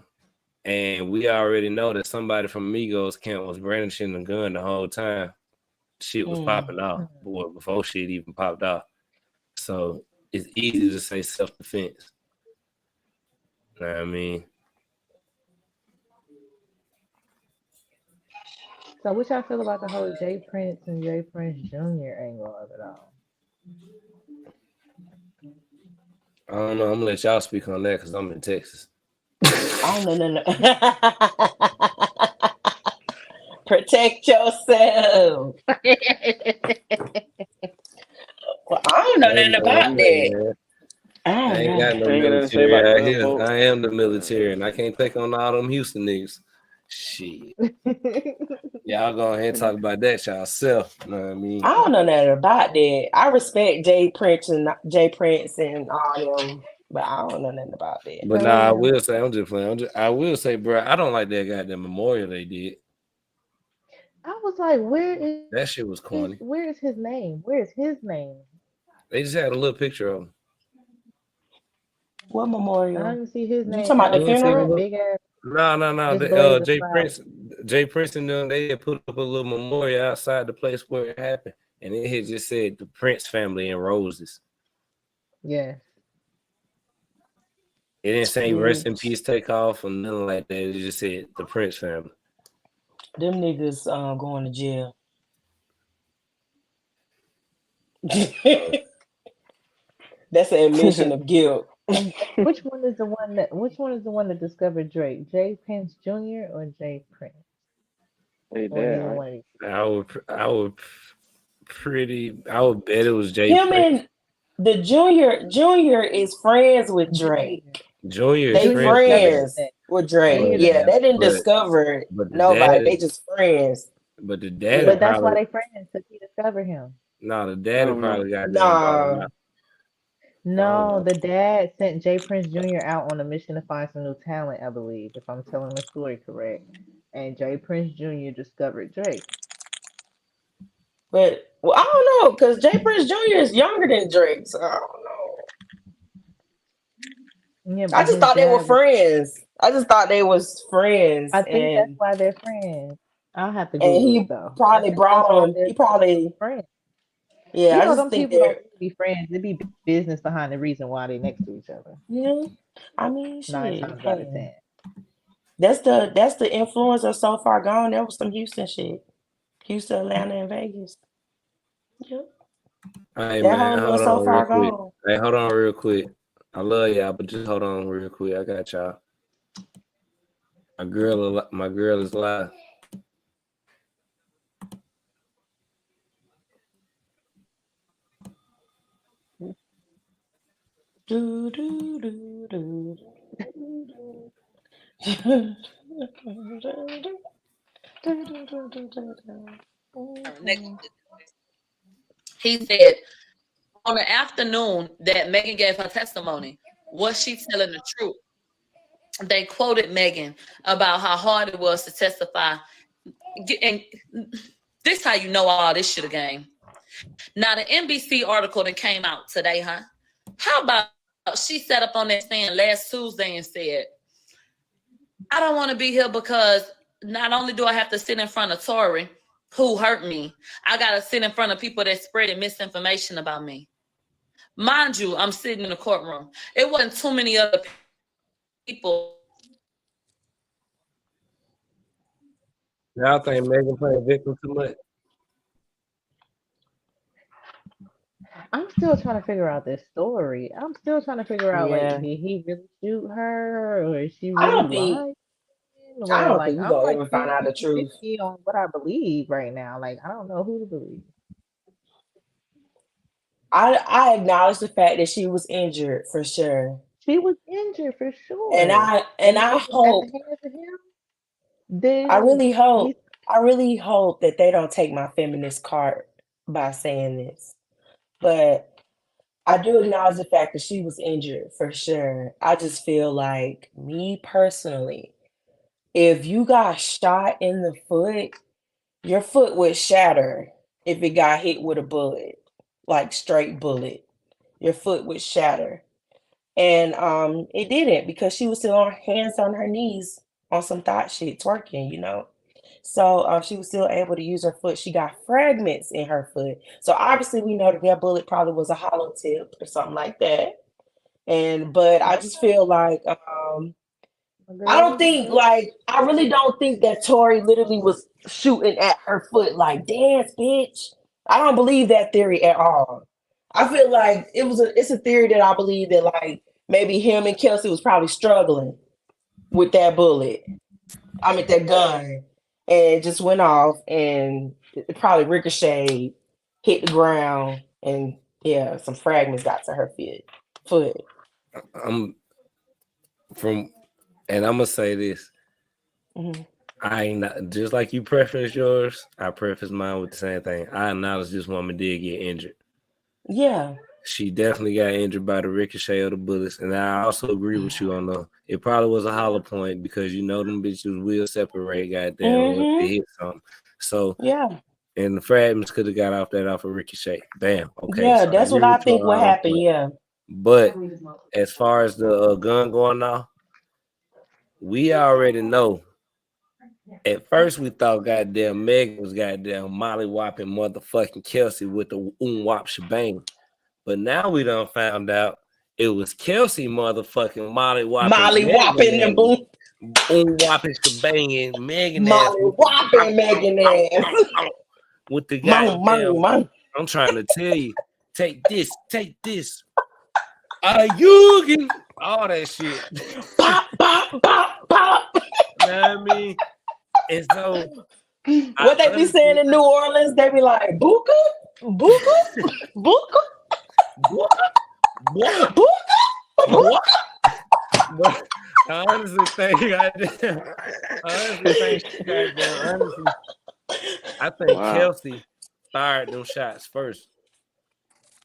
A: and we already know that somebody from Migos camp was brandishing the gun the whole time shit was popping off, before shit even popped off. So it's easy to say self-defense. You know what I mean?
D: So what y'all feel about the whole Jay Prince and Jay Prince Jr. angle of it all?
A: I don't know. I'm gonna let y'all speak on that because I'm in Texas.
C: I don't know. Protect yourself. Well, I don't know nothing about that. I
A: I
C: don't
A: ain't got
C: know.
A: no
B: Ain't got nothing to say about
A: military
B: the
A: out
B: other
A: here.
B: folks.
A: I am the military, and I can't take on all them Houston niggas. Shit. Y'all go ahead and talk about that yourself. You know what I mean?
C: I don't know nothing about that. I respect Jay Prince and all them, but I don't know nothing about that.
A: But nah, I will say, I'm just playing. I will say, bro, I don't like that goddamn memorial they did.
D: I was like, where is
A: That shit was corny.
D: where is his name? Where is his name?
A: They just had a little picture of him.
C: What
D: I
C: memorial?
D: didn't see his
C: You
D: name.
C: talking about the
A: You wanna see
C: funeral?
A: the
D: Big ass
A: No.
D: display of
A: Jay
D: flowers.
A: Prince and them, they had put up a little memorial outside the place where it happened. And it had just said the Prince family in roses.
D: Yeah.
A: It didn't say
C: Yeah,
A: rest in peace, take off, or nothing like that. It just said the Prince family.
C: them niggas going to jail. That's an admission of guilt.
D: And which one is the one that discovered Drake? Jay Prince Jr. or Jay Prince?
B: They
D: Or
B: dead,
D: neither
B: right?
D: one of these?
A: I would bet it was Jay
C: Him
A: Prince.
C: and the junior is friends with Drake.
A: Junior is
C: They
A: friends with Drake.
C: friends with Drake.
D: Junior
C: Yeah, they didn't
A: But-
C: discover
A: but the
C: nobody.
A: dad
C: They
A: is-
C: just friends.
A: But the daddy
D: But that's why
A: probably
D: they friends, because he discovered him.
A: the daddy
B: don't know.
A: probably got them bought him
C: Nah.
A: out.
D: No,
A: know.
D: the dad sent Jay Prince Jr. out on a mission to find some new talent, I believe, if I'm telling the story correct. And Jay Prince Jr. discovered Drake.
C: But well, I don't know, because Jay Prince Jr. is younger than Drake, so I don't know.
D: Yeah,
C: I
D: but
C: just
D: his
C: thought they were
D: dad was,
C: friends. I just thought they was friends.
D: I think that's
C: And
D: why they're friends. I'll have to
C: and
D: Google
C: he
D: it though. I
C: probably
D: think that's
C: brought
D: why
C: him.
D: they're
C: He probably
D: friends.
C: yeah.
D: You
C: I
D: know,
C: just
D: them
C: think
D: people don't
C: they're
D: really be friends. It be business behind the reason why they next to each other.
C: yeah. I mean,
D: 9
C: shit.
D: times out of
C: Hey,
D: 10.
C: that's the influencer so far gone. That was some Houston shit. Houston, Atlanta, and Vegas. Yep.
A: Hey
C: That
A: man,
C: whole
A: hold
C: so
A: on real
C: far
A: quick.
C: gone.
A: Hey, hold on real quick. I love y'all, but just hold on real quick. I got y'all. My girl is live.
C: Do, do, do, do,
G: He said on the afternoon that Megan gave her testimony, was she telling the truth? They quoted Megan about how hard it was to testify. And this how you know all this shit again. Now the NBC article that came out today, huh? How about she sat up on that stand last Tuesday and said, I don't want to be here because not only do I have to sit in front of Tory, who hurt me, I got to sit in front of people that spreading misinformation about me. Mind you, I'm sitting in the courtroom. It wasn't too many other people.
A: Y'all think Megan playing victim too much?
D: I'm still trying to figure out this story. I'm still trying to figure out, like,
C: Yeah.
D: did he really shoot her, or is she
C: I
D: really
C: don't think
D: lying?
C: I
D: Or
C: don't
D: like,
C: think we're
D: I'm
C: gonna
D: like
C: ever find out the truth.
D: 50-50 on what I believe right now. Like, I don't know who to believe.
C: I acknowledge the fact that she was injured for sure.
D: She was injured for
C: And
D: sure,
C: I
D: and
C: and
D: if
C: I
D: it was at the
C: hope
D: hands of him,
C: I
D: then
C: really
D: he's
C: hope that they don't take my feminist card by saying this. But I do acknowledge the fact that she was injured for sure. I just feel like, me personally, if you got shot in the foot, your foot would shatter if it got hit with a bullet, like straight bullet. Your foot would shatter. And it didn't, because she was still on hands on her knees on some thought shit, twerking, you know. So she was still able to use her foot. She got fragments in her foot. So obviously we know that bullet probably was a hollow tip or something like that. But I just feel like I really don't think that Tori literally was shooting at her foot like, dance, bitch. I don't believe that theory at all. I feel like it's a theory that I believe that, like, maybe him and Kelsey was probably struggling with that bullet. I mean that gun. And it just went off and it probably ricocheted, hit the ground, and yeah, some fragments got to her foot.
A: I'm from, and I'm gonna say this.
C: Mhm.
A: I ain't not, just like you preference yours, I preface mine with the same thing. I acknowledge this woman did get injured.
C: Yeah.
A: She definitely got injured by the ricochet of the bullets, and I also agree with you on it probably was a hollow point, because you know them bitches will separate, goddamn, if they hit something. So
C: Yeah.
A: and the fragments could have got off a ricochet. Bam. Okay.
C: Yeah,
A: So
C: that's what I think what happened. Yeah.
A: But as far as the gun going off, we already know. At first, we thought goddamn Megan was goddamn Molly whopping motherfucking Kelsey with the wop shebang. But now we done found out it was Kelsey motherfucking Molly
C: whopping and boom.
A: Whopping shebanging Megan
C: Molly whopping Megan ass.
A: with the goddamn.
C: Man.
A: I'm trying to tell you, take this. Are you getting all that shit?
C: Pop.
A: You know what I mean? And so
C: what they be saying in New Orleans, they be like, Buka.
A: But I honestly think Kelsey fired them shots first.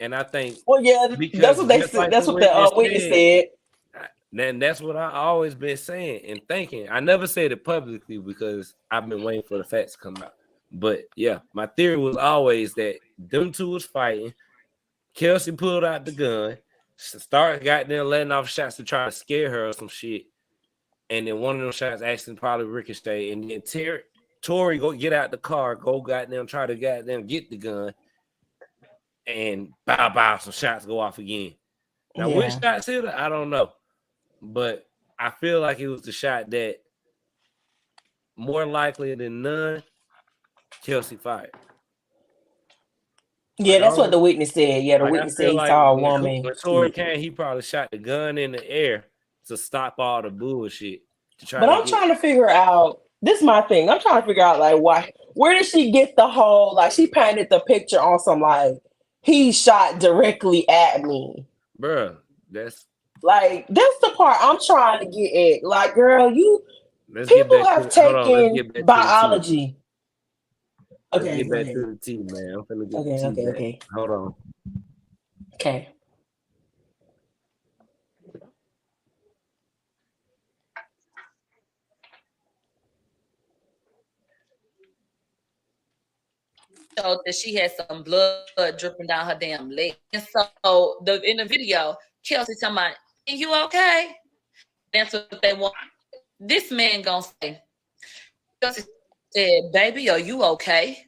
A: And I think,
C: well, yeah, that's what they said.
A: like
C: That's what the witness said.
A: Then that's what I always been saying and thinking. I never said it publicly because I've been waiting for the facts to come out. But yeah, my theory was always that them two was fighting. Kelsey pulled out the gun, started goddamn letting off shots to try to scare her or some shit. And then one of them shots actually probably ricocheted. And then Tori go get out the car, go goddamn try to goddamn get the gun. And bow, some shots go off again. Now, which shots hit her, I don't know. But I feel like it was the shot that more likely than none, Kelsey fired.
C: Yeah, that's what the witness said. Yeah, the witness said he saw a woman.
A: When Tori came, he probably shot the gun in the air to stop all the bullshit.
C: But I'm trying to figure out, this is my thing. I'm trying to figure out, like, where did she get the whole, like, she painted the picture on some, like, he shot directly at me.
A: Bruh, that's
C: the part I'm trying to get at. Like, girl, people have taken biology.
A: Let's get back to the tea, man. I'm finna get the tea back.
C: Okay.
A: Hold on.
C: Okay.
G: showed that she had some blood dripping down her damn leg. And so in the video, Kelsey talking about, "Are you okay?" That's what they want. This man gonna say, Kelsey said, "Baby, are you okay?"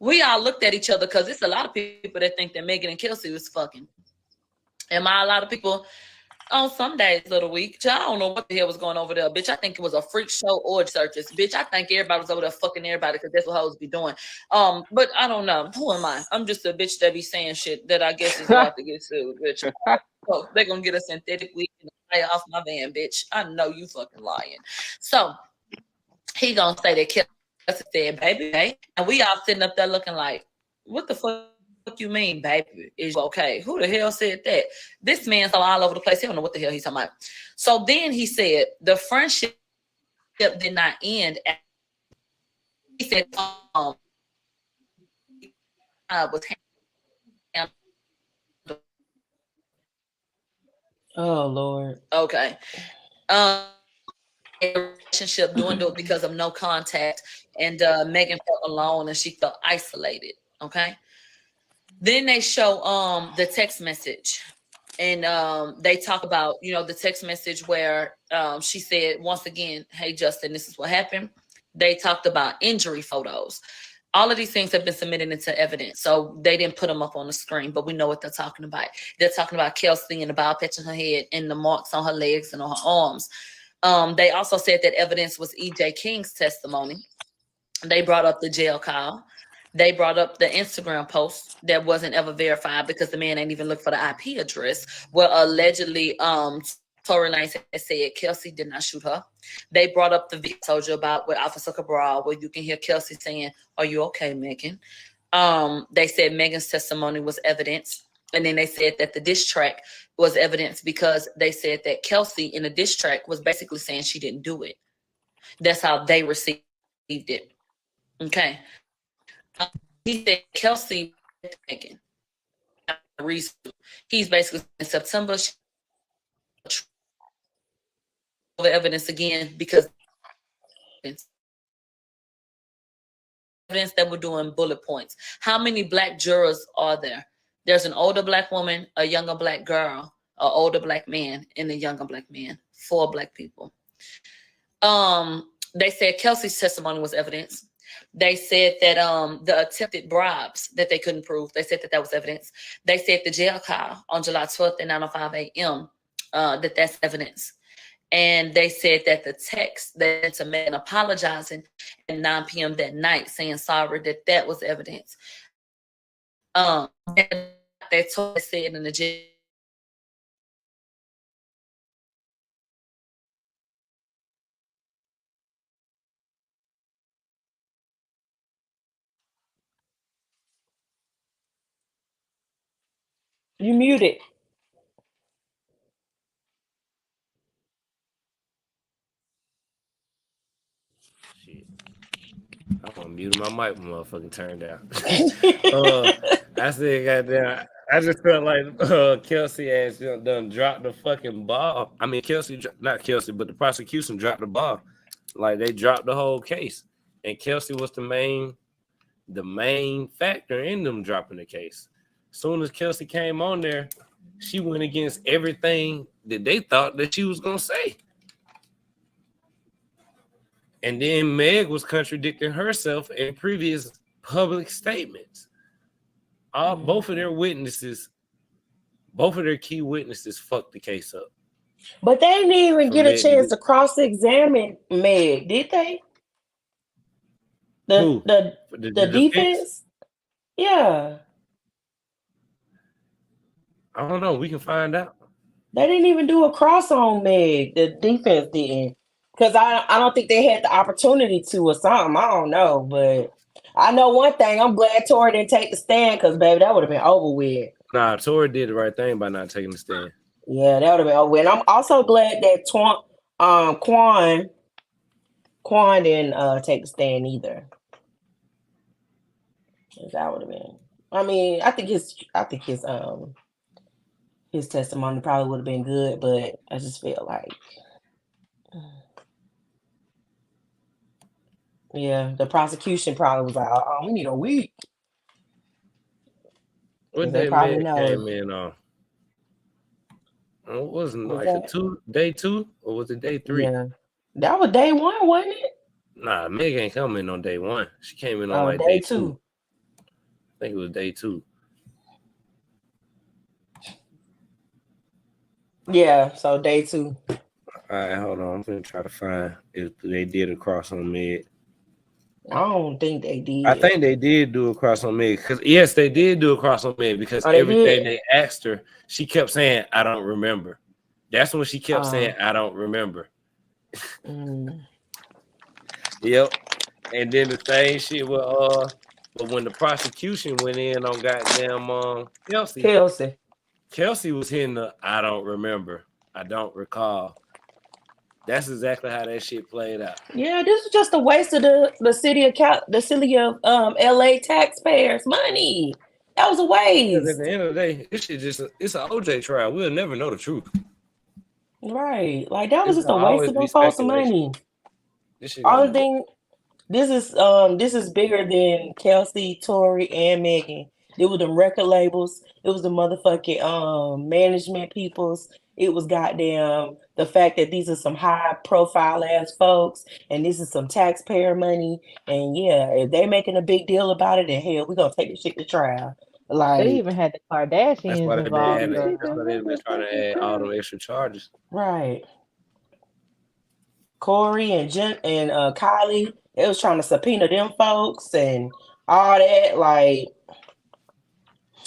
G: We all looked at each other because it's a lot of people that think that Megan and Kelsey was fucking. Am I a lot of people? On some days of the week, I don't know what the hell was going over there, bitch. I think it was a freak show or circus, bitch. I think everybody was over there fucking everybody because that's what hoes be doing. But I don't know. Who am I? I'm just a bitch that be saying shit that I guess is about to get sued, bitch. So they're gonna get a synthetic wig and fly off my van, bitch. I know you fucking lying. So he gonna say that Kelsey said, "Baby," hey? And we all sitting up there looking like, what the fuck you mean, baby? Is you okay? Who the hell said that? This man's all over the place. He don't know what the hell he's talking about. So then he said the friendship did not end. He said, was
C: Oh Lord.
G: okay. Relationship dwindled because of no contact, and Megan felt alone and she felt isolated. Okay. Then they show the text message, and they talk about, you know, the text message where she said, once again, "Hey Justin, this is what happened." They talked about injury photos. All of these things have been submitted into evidence, so they didn't put them up on the screen, but we know what they're talking about. They're talking about Kelsey and the bald patch on her head and the marks on her legs and on her arms. They also said that evidence was E.J. King's testimony. They brought up the jail call. They brought up the Instagram post that wasn't ever verified because the man ain't even looked for the IP address, where allegedly Tory Lanez had said Kelsey did not shoot her. They brought up the video I told you about with Officer Cabral, where you can hear Kelsey saying, "Are you okay, Megan?" They said Megan's testimony was evidence. And then they said that the diss track was evidence because they said that Kelsey in the diss track was basically saying she didn't do it. That's how they received it. Okay. He said Kelsey Megan. He's basically in September the evidence again because evidence that we're doing bullet points. How many black jurors are there? There's an older black woman, a younger black girl, an older black man, and a younger black man. 4 black people. They said Kelsey's testimony was evidence. They said that the attempted bribes that they couldn't prove, they said that that was evidence. They said the jail call on July 12th at 9:05 a.m., that's evidence. And they said that the text that's a man apologizing at 9 p.m. that night saying sorry, that was evidence. And they said in the jail.
C: You muted.
A: Shit. I'm gonna mute my mic when motherfucking turned out. I said, goddamn, I just felt like Kelsey ass done dropped the fucking ball. I mean, not Kelsey, but the prosecution dropped the ball. Like they dropped the whole case, and Kelsey was the main factor in them dropping the case. As soon as Kelsey came on there, she went against everything that they thought that she was gonna say. And then Meg was contradicting herself in previous public statements. Both of their key witnesses fucked the case up.
C: But they didn't even get a chance to cross-examine Meg, did they? The defense? Yeah.
A: I don't know. We can find out.
C: They didn't even do a cross on Meg. The defense didn't. Because I don't think they had the opportunity to or something. I don't know. But I know one thing. I'm glad Tory didn't take the stand because, baby, that would have been over with.
A: Nah, Tory did the right thing by not taking the stand.
C: Yeah, that would have been over with. And I'm also glad that Quan didn't take the stand either. That would have been. I mean, I think his testimony probably would have been good, but I just feel like, yeah, the prosecution probably was like, "Oh, we need a week."
A: What
C: they
A: day
C: probably
A: Meg
C: know.
A: came in on? It wasn't
C: Was
A: like a
C: that?
A: day 2, or was it day 3?
C: Yeah, that was day 1, wasn't it?
A: Nah, Meg ain't coming on day 1. She came in on
C: Oh,
A: like
C: day
A: day 2.
C: 2.
A: I think it was day 2.
C: Yeah, so day 2.
A: All right, hold on. I'm gonna try to find if they did a cross on Meg.
C: I don't think they did.
A: I think they did do a cross on Meg because yes, they did do a cross on Meg because
C: Oh, they
A: everything
C: did.
A: they asked her, she kept saying, "I don't remember." That's when she kept saying, "I don't remember."
C: Mm.
A: Yep. And then the same shit with but when the prosecution went in on goddamn Kelsey was hitting the "I don't remember, I don't recall." That's exactly how that shit played out.
C: Yeah, this is just a waste of the city of LA taxpayers' money. That was a
A: Because
C: waste.
A: at the end of the day, this shit it's an OJ trial. We'll never know the truth.
C: Right. Like that was
A: It's
C: just a
A: gonna
C: waste
A: always
C: of
A: be
C: them folks'
A: speculation.
C: money.
A: This shit
C: Only
A: gonna be
C: thing this is bigger than Kelsey, Tory, and Megan. It was them record labels. It was the motherfucking management peoples. It was goddamn the fact that these are some high profile ass folks and this is some taxpayer money. And yeah, if they making a big deal about it, then hell, we're gonna take this shit to trial.
D: They
C: Like,
D: even had the
A: that's
D: Kardashians
A: why they've been
D: involved.
A: adding.
D: girl.
A: That's why they've been trying to add all them extra charges.
C: right. Corey and Kylie, they was trying to subpoena them folks and all that. Like,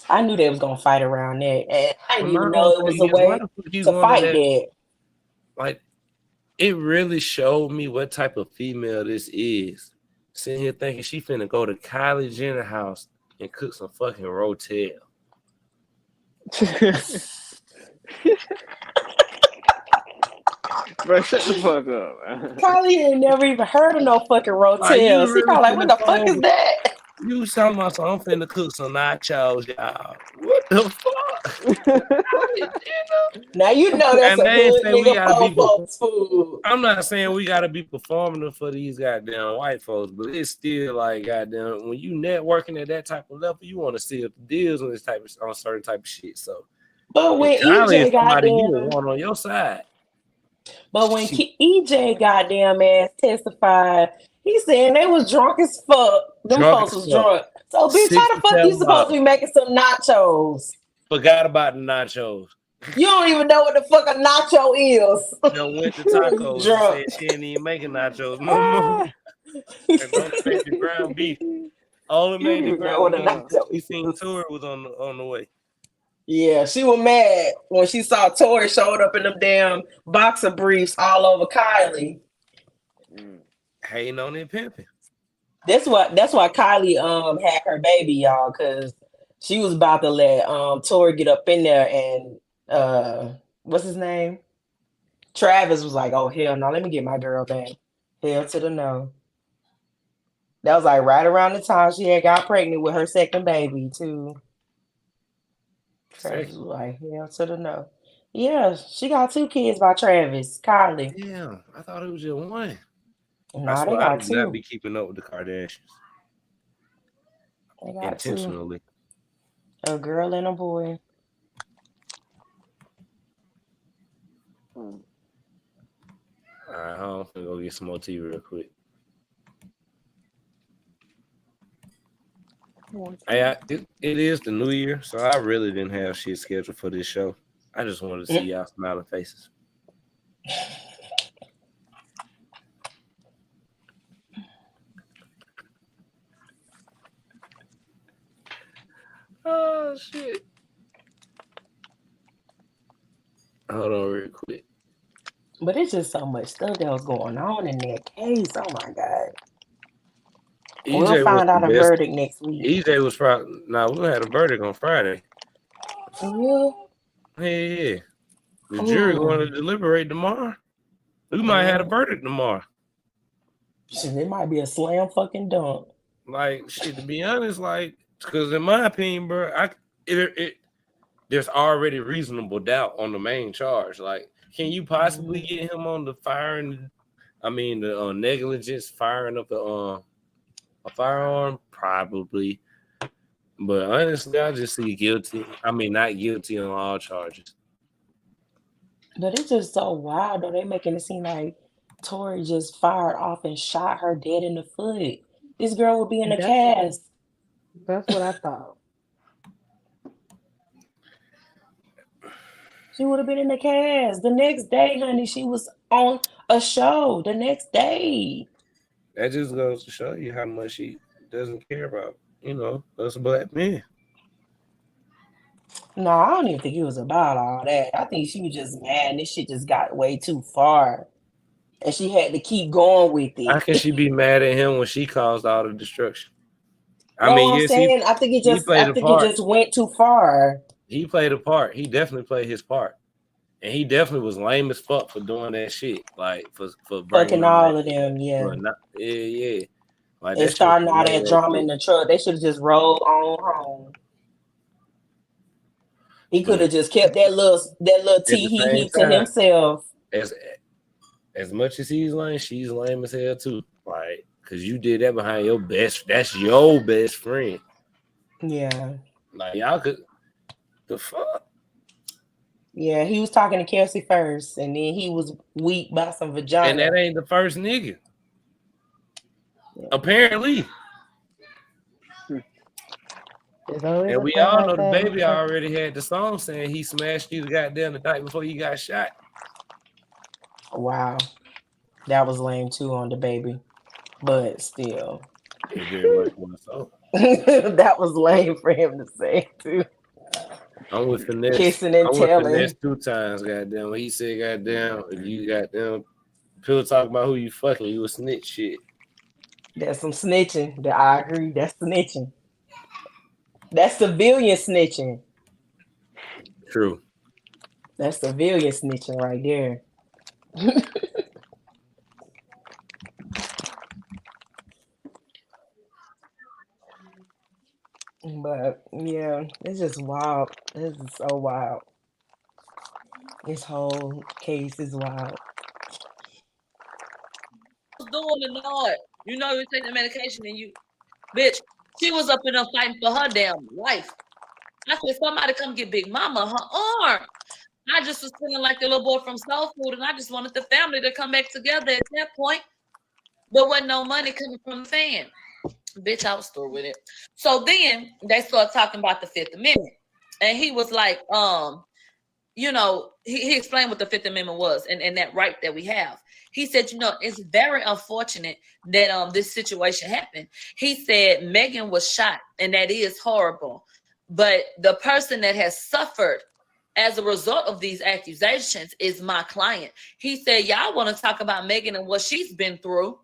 C: I knew they was gonna fight around that, and I didn't even
A: My
C: know
A: whole
C: it was
A: thing
C: a
A: is, why
C: way
A: the fuck you
C: to
A: going to
C: fight
A: that?
C: that.
A: Like, it really showed me what type of female this is. Sitting here thinking she finna go to Kylie Jenner house and cook some fucking rotel.
B: Bro, shut the fuck up, man.
C: Kylie ain't never even heard of no fucking
A: Like, you
C: Rotel. She
A: really
C: probably like, what
A: finna
C: the fuck
A: go?
C: is that?
A: You talking about so I'm finna cook some nachos, y'all? What the fuck? Kylie Jenner?
C: Now you know that's
A: And
C: a
A: they ain't
C: hood
A: say we
C: nigga
A: gotta
C: poor
A: be.
C: folks food.
A: I'm not saying we gotta be performing for these goddamn white folks, but it's still like goddamn when you networking at that type of level, you want to see if the deals on this type of on certain type of shit. So,
C: But when
A: Kylie is
C: EJ
A: somebody you would
C: goddamn,
A: want on your side.
C: but when EJ goddamn ass testified, he said they was drunk as fuck. Them
A: Drunk
C: folks
A: as
C: was
A: fuck.
C: drunk. So bitch, how the fuck you supposed to be making some nachos?
A: Forgot about the nachos.
C: You don't even know what the fuck a nacho is.
A: You went to tacos and
C: Drunk.
A: said she ain't even making nachos no more. And don't make the ground beef. Only made the
C: You know what a
A: ground beef.
C: nacho
A: We
C: is.
A: seen Tori was on the way.
C: Yeah, she was mad when she saw Tori showed up in them damn boxer briefs all over Kylie.
A: Hating on it, pimping.
C: That's why Kylie had her baby, y'all, because she was about to let Tori get up in there and what's his name? Travis was like, oh hell no, let me get my girl back. Hell to the no. That was like right around the time she had got pregnant with her second baby too. Travis was like, hell to the no. Yeah, she got 2 kids by Travis, Kylie.
A: Yeah, I thought it was just one.
C: Nah, they got
A: I do not
C: 2.
A: be keeping up with the Kardashians.
C: They got
A: Intentionally.
C: 2. A girl and a boy.
A: All right, I'm gonna go get some more tea real quick. Hey, it is the new year, so I really didn't have shit scheduled for this show. I just wanted to see y'all smiling faces. Oh shit! Hold on real quick.
C: But it's just so much stuff that was going on in that case. Oh my god. We'll find out a verdict next week.
A: EJ was probably we're gonna have a verdict on Friday.
C: Yeah.
A: Yeah. The jury going to deliberate tomorrow. We might have a verdict tomorrow.
C: Shit, it might be a slam fucking dunk.
A: Like shit, to be honest, like because in my opinion, bro, there's already reasonable doubt on the main charge. Like, can you possibly get him on the the negligence firing up a firearm? Probably. But honestly, I just see guilty. I mean, not guilty on all charges.
C: But it's just so wild, though. They making it seem like Tori just fired off and shot her dead in the foot. This girl would be in the
D: That's
C: cast.
D: that's what I thought.
C: She would have been in the cast. The next day, honey, she was on a show the next day.
A: That just goes to show you how much she doesn't care about, us black men.
C: No, I don't even think it was about all that. I think she was just mad and this shit just got way too far. And she had to keep going with
A: How
C: it.
A: can she be mad at him when she caused all the destruction? I
C: No,
A: mean,
C: I'm
A: yes,
C: saying I think
A: he played a part.
C: it just went too far.
A: He played a part. He definitely played his part. And he definitely was lame as fuck for doing that shit. Like, for bringing
C: Fucking
A: them
C: all
A: back.
C: of them, yeah.
A: But yeah. Like,
C: And
A: that shit
C: starting
A: was
C: all
A: way
C: that drama in
A: too.
C: the truck. They should have just rolled on home. He could
A: But
C: have just kept that little
A: at the
C: tee
A: same
C: he to
A: time,
C: himself.
A: as much as he's lame, she's lame as hell too. Like, cause you did that behind your best. That's your best friend.
C: Yeah.
A: Like, y'all could. The fuck.
C: Yeah, he was talking to Kelsey first, and then he was weak by some
A: And
C: vagina.
A: that ain't the first nigga.
C: Yeah.
A: Apparently.
D: There's always
A: And
D: a
A: we
D: friend
A: all
D: like
A: know the
D: that.
A: baby already had the song saying he smashed you goddamn the night before you got shot.
C: Wow. That was lame too on the baby. But still.
A: It very much was so.
C: That was lame for him to say too.
A: I'm with Finesse.
C: Kissing and
A: I'm with
C: telling.
A: Finesse 2 times, goddamn. When he said, goddamn, if you goddamn people talk about who you fucking, you a snitch shit.
C: That's some snitching. I agree. That's snitching. That's civilian snitching.
A: True.
C: That's civilian snitching right there. But yeah, it's just wild. This is so wild. This whole case is wild.
G: Doing the Lord. You know you take the medication and you, bitch, she was up in there fighting for her damn life. I said, somebody come get Big Mama her arm. I just was feeling like the little boy from Soul Food, and I just wanted the family to come back together at that point. There wasn't no money coming from the fan. Bitch, I was through with it. So then they started talking about the Fifth Amendment. And he was like, he explained what the Fifth Amendment was and that right that we have. He said, it's very unfortunate that this situation happened. He said Megan was shot, and that is horrible. But the person that has suffered as a result of these accusations is my client. He said, y'all want to talk about Megan and what she's been through.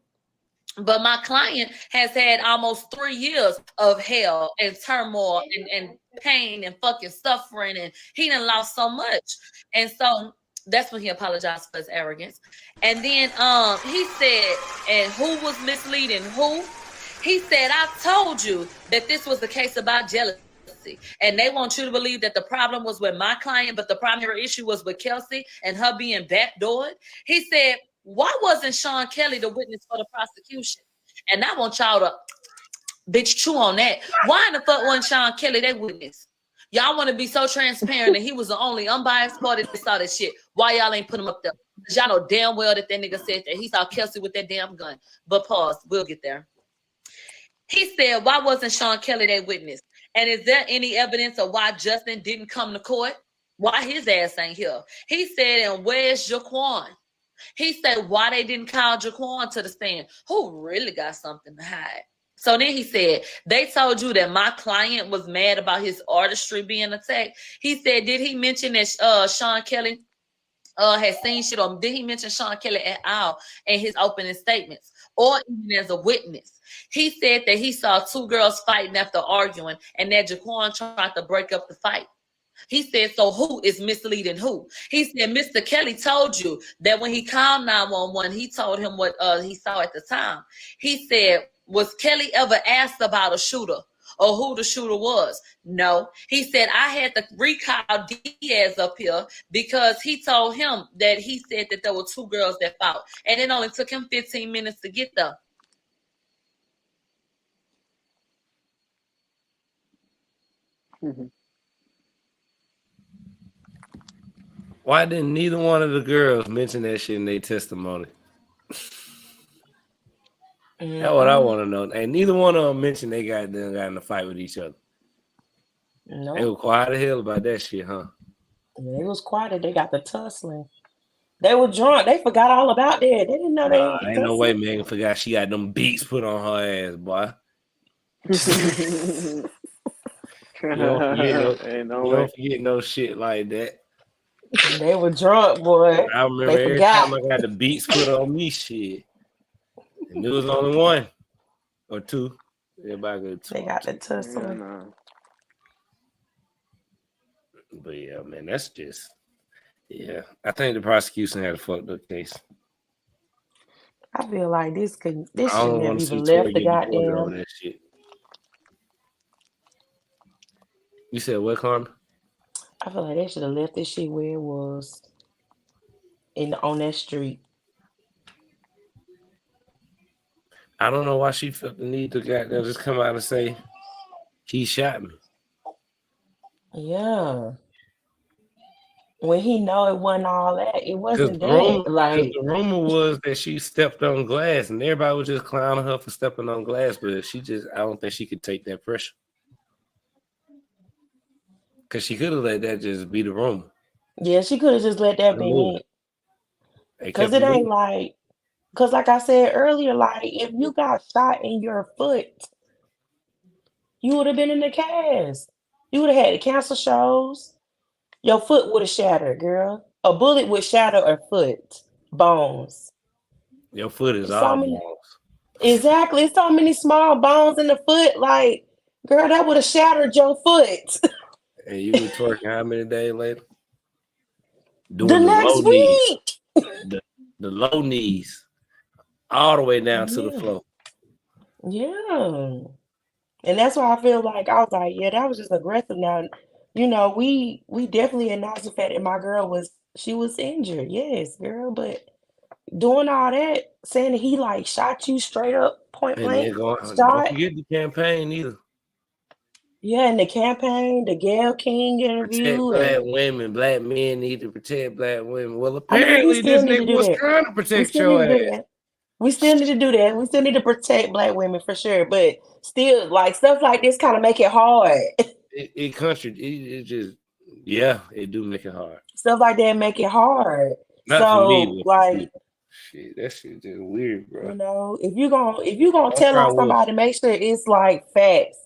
G: But my client has had almost 3 years of hell and turmoil and pain and fucking suffering, and he done lost so much. And so that's when he apologized for his arrogance. And then he said, and who was misleading who? He said, I told you that this was a case about jealousy. And they want you to believe that the problem was with my client, but the primary issue was with Kelsey and her being backdoored. He said, why wasn't Sean Kelly the witness for the prosecution? And I want y'all to bitch chew on that. Why in the fuck wasn't Sean Kelly that witness? Y'all want to be so transparent that he was the only unbiased party that saw that shit. Why y'all ain't put him up there? Because y'all know damn well that nigga said that he saw Kelsey with that damn gun. But pause, we'll get there. He said, why wasn't Sean Kelly that witness? And is there any evidence of why Justin didn't come to court? Why his ass ain't here? He said, and where's Jaquan? He said, why they didn't call Jaquan to the stand? Who really got something to hide? So then he said, they told you that my client was mad about his artistry being attacked. He said, did he mention that Sean Kelly had seen shit, or did he mention Sean Kelly at all in his opening statements or even as a witness? He said that he saw 2 girls fighting after arguing and that Jaquan tried to break up the fight. He said, so who is misleading who? He said, Mr. Kelly told you that when he called 911, he told him what he saw at the time. He said, was Kelly ever asked about a shooter or who the shooter was? No. He said, I had to recall Diaz up here because he told him that he said that there were 2 girls that fought. And it only took him 15 minutes to get there.
A: Why didn't neither one of the girls mention that shit in their testimony? That's what I want to know. And neither one of them mentioned they got in a fight with each other.
C: No,
A: They were quiet as hell about that shit, huh?
C: it was quiet. They got the tussling. They were drunk. They forgot all about that. They didn't know they was
A: Ain't no way Megan forgot she got them beats put on her ass, boy. You don't forget no shit like that.
C: They were drunk, boy.
A: I remember
C: They
A: every
C: forgot.
A: time I got the beats put on me, shit. And there was only one or two. Everybody got two.
C: They got the tussling.
A: But yeah, man, that's just I think the prosecution had a fucked up case.
C: I feel like this
A: I
C: shouldn't
A: don't
C: have
A: want to see
C: even
A: Tory
C: left the
A: get deported over
C: goddamn.
A: that shit. You said what, Carmen?
C: I feel like they should have left this shit where it was on that street.
A: I don't know why she felt the need to goddamn just come out and say he shot me.
C: Yeah. When he know it wasn't all that, it
A: Because
C: wasn't that. Like,
A: the rumor was that she stepped on glass, and everybody was just clowning her for stepping on glass, but I don't think she could take that pressure. Because she could have let that just be the rumor.
C: yeah, she could have just let that be
A: Remove
C: it.
A: They
C: Because
A: kept
C: it ain't
A: moving.
C: like, because like I said earlier, like if you got shot in your foot, you would have been in the cast. You would have had to cancel shows. Your foot would have shattered, girl. A bullet would shatter a foot bones.
A: Your foot is
C: So
A: all
C: many,
A: bones.
C: exactly. So many small bones in the foot. Like, girl, that would have shattered your foot.
A: And you be twerking how many days later?
C: The
A: Doing the
C: next
A: low knees.
C: week.
A: The low knees. All the way down to the
C: Yeah.
A: floor.
C: Yeah. And that's why I feel like I was like, yeah, that was just aggressive. Now, you know, we definitely acknowledged the fact that my girl was injured. Yes, girl, but doing all that, saying that he like shot you straight up, point
A: And then
C: blank
A: don't
C: shot.
A: forget the campaign either.
C: Yeah, and the campaign, the Gayle King
A: Protect
C: interview,
A: black
C: and
A: women. Black men need to protect black women. Well,
C: I mean, we
A: apparently
C: still
A: this
C: need to
A: nigga
C: do
A: was
C: that.
A: trying to
C: We
A: protect
C: still
A: your
C: need to do
A: ass.
C: that. We still need to do that. We still need to protect black women for sure. But still, like stuff like this kind of make it hard.
A: It just, yeah, it do make it hard.
C: Stuff like that make it hard.
A: Not for me,
C: So,
A: but for
C: like,
A: people. Shit, that shit just weird, bro.
C: you know, if you gonna
A: That's
C: tell
A: where I
C: on
A: was.
C: somebody, make sure it's like facts.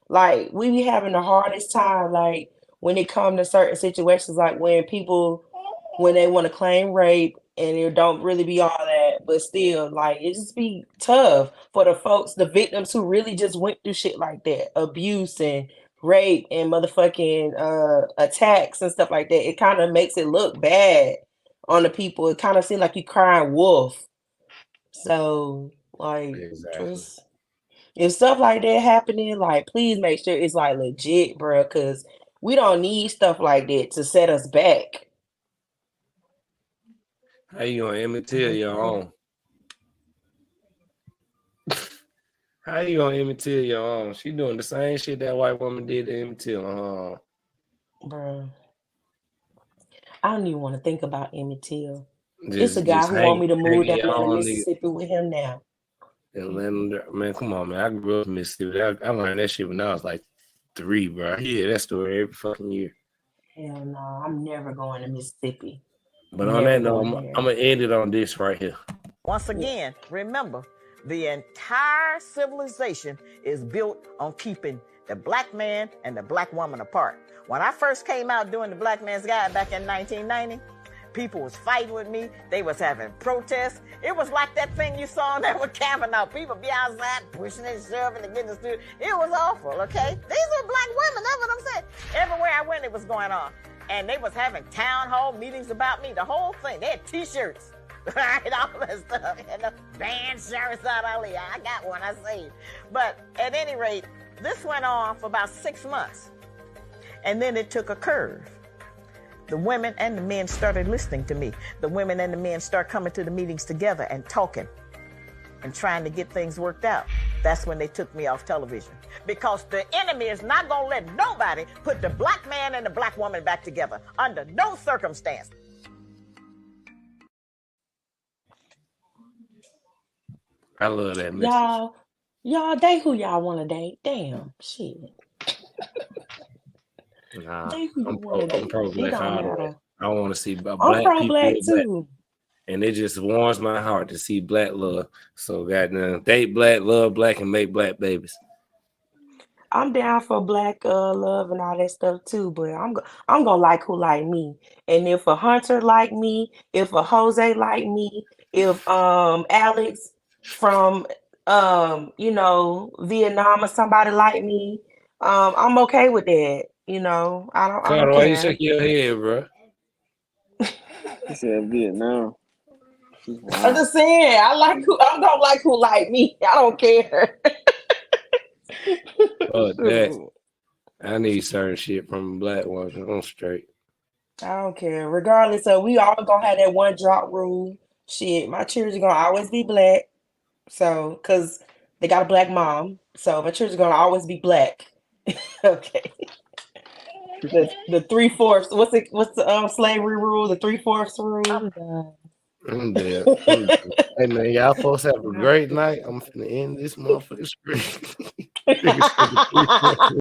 C: Like we be having the hardest time, like when it comes to certain situations, like when they want to claim rape and it don't really be all that, but still, like it just be tough for the victims who really just went through shit like that, abuse and rape and motherfucking attacks and stuff like that. It kind of makes it look bad on the people. It kind of seems like you crying wolf. So, like,
A: Exactly.
C: just if stuff like that happening, like, please make sure it's like legit, bro, because we don't need stuff like that to set us back.
A: How you gonna Emmett Till your own? How you gonna Emmett Till your own? She doing the same shit that white woman did to Emmett Till.
C: Bro, I don't even want to think about Emmett Till. It's a guy who want me to move down to Mississippi with him now.
A: Man, come on, man. I grew up in Mississippi. I learned that shit when I was like 3, bro. I hear that story every fucking year.
C: Hell no, I'm never going to Mississippi.
A: But on that note, I'm gonna end it on this right here.
H: Once again, remember, the entire civilization is built on keeping the black man and the black woman apart. When I first came out doing the Black Man's Guide back in 1990, people was fighting with me. They was having protests. It was like that thing you saw on there with Kavanaugh. People be outside pushing and shoving and getting the studio. It was awful, okay? These are black women, that's what I'm saying. Everywhere I went, it was going on. And they was having town hall meetings about me, the whole thing. They had T-shirts, right, all that stuff. And the band shirts out Ali. I got one, I saved. But at any rate, this went on for about 6 months. And then it took a curve. The women and the men started listening to me. The women and the men start coming to the meetings together and talking and trying to get things worked out. That's when they took me off television. Because the enemy is not going to let nobody put the black man and the black woman back together under no circumstance.
A: I love that message.
C: Y'all date who y'all want to date. Damn, shit.
A: Nah,
C: Date who you
A: I'm
C: want to date.
A: pro
C: It
A: black
C: don't
A: all the way.
C: matter.
A: I want to see black
C: I'm pro
A: people
C: black
A: with black,
C: too.
A: and it just warms my heart to see black love. So goddamn, date black, love black, and make black babies.
C: I'm down for black love and all that stuff too, but I'm gonna like who like me. And if a Hunter like me, if a Jose like me, if Alex from Vietnam or somebody like me, I'm okay with that. I don't
A: Carter, why you
C: care.
A: shaking your head, bro?
B: He said Vietnam.
C: I'm
B: Wow.
C: just saying, I'm gonna like who like me. I don't care.
A: Oh, that I need certain shit from a black woman. I'm straight.
C: I don't care. Regardless of, we all gonna have that one drop rule. Shit, my children gonna always be black. So, cause they got a black mom. So my children gonna always be black. Okay. The 3/4. What's the slavery rule? The 3/4 rule.
D: I'm done.
A: I'm dead. Hey man, y'all folks have a great night. I'm finna end this motherfucking screen.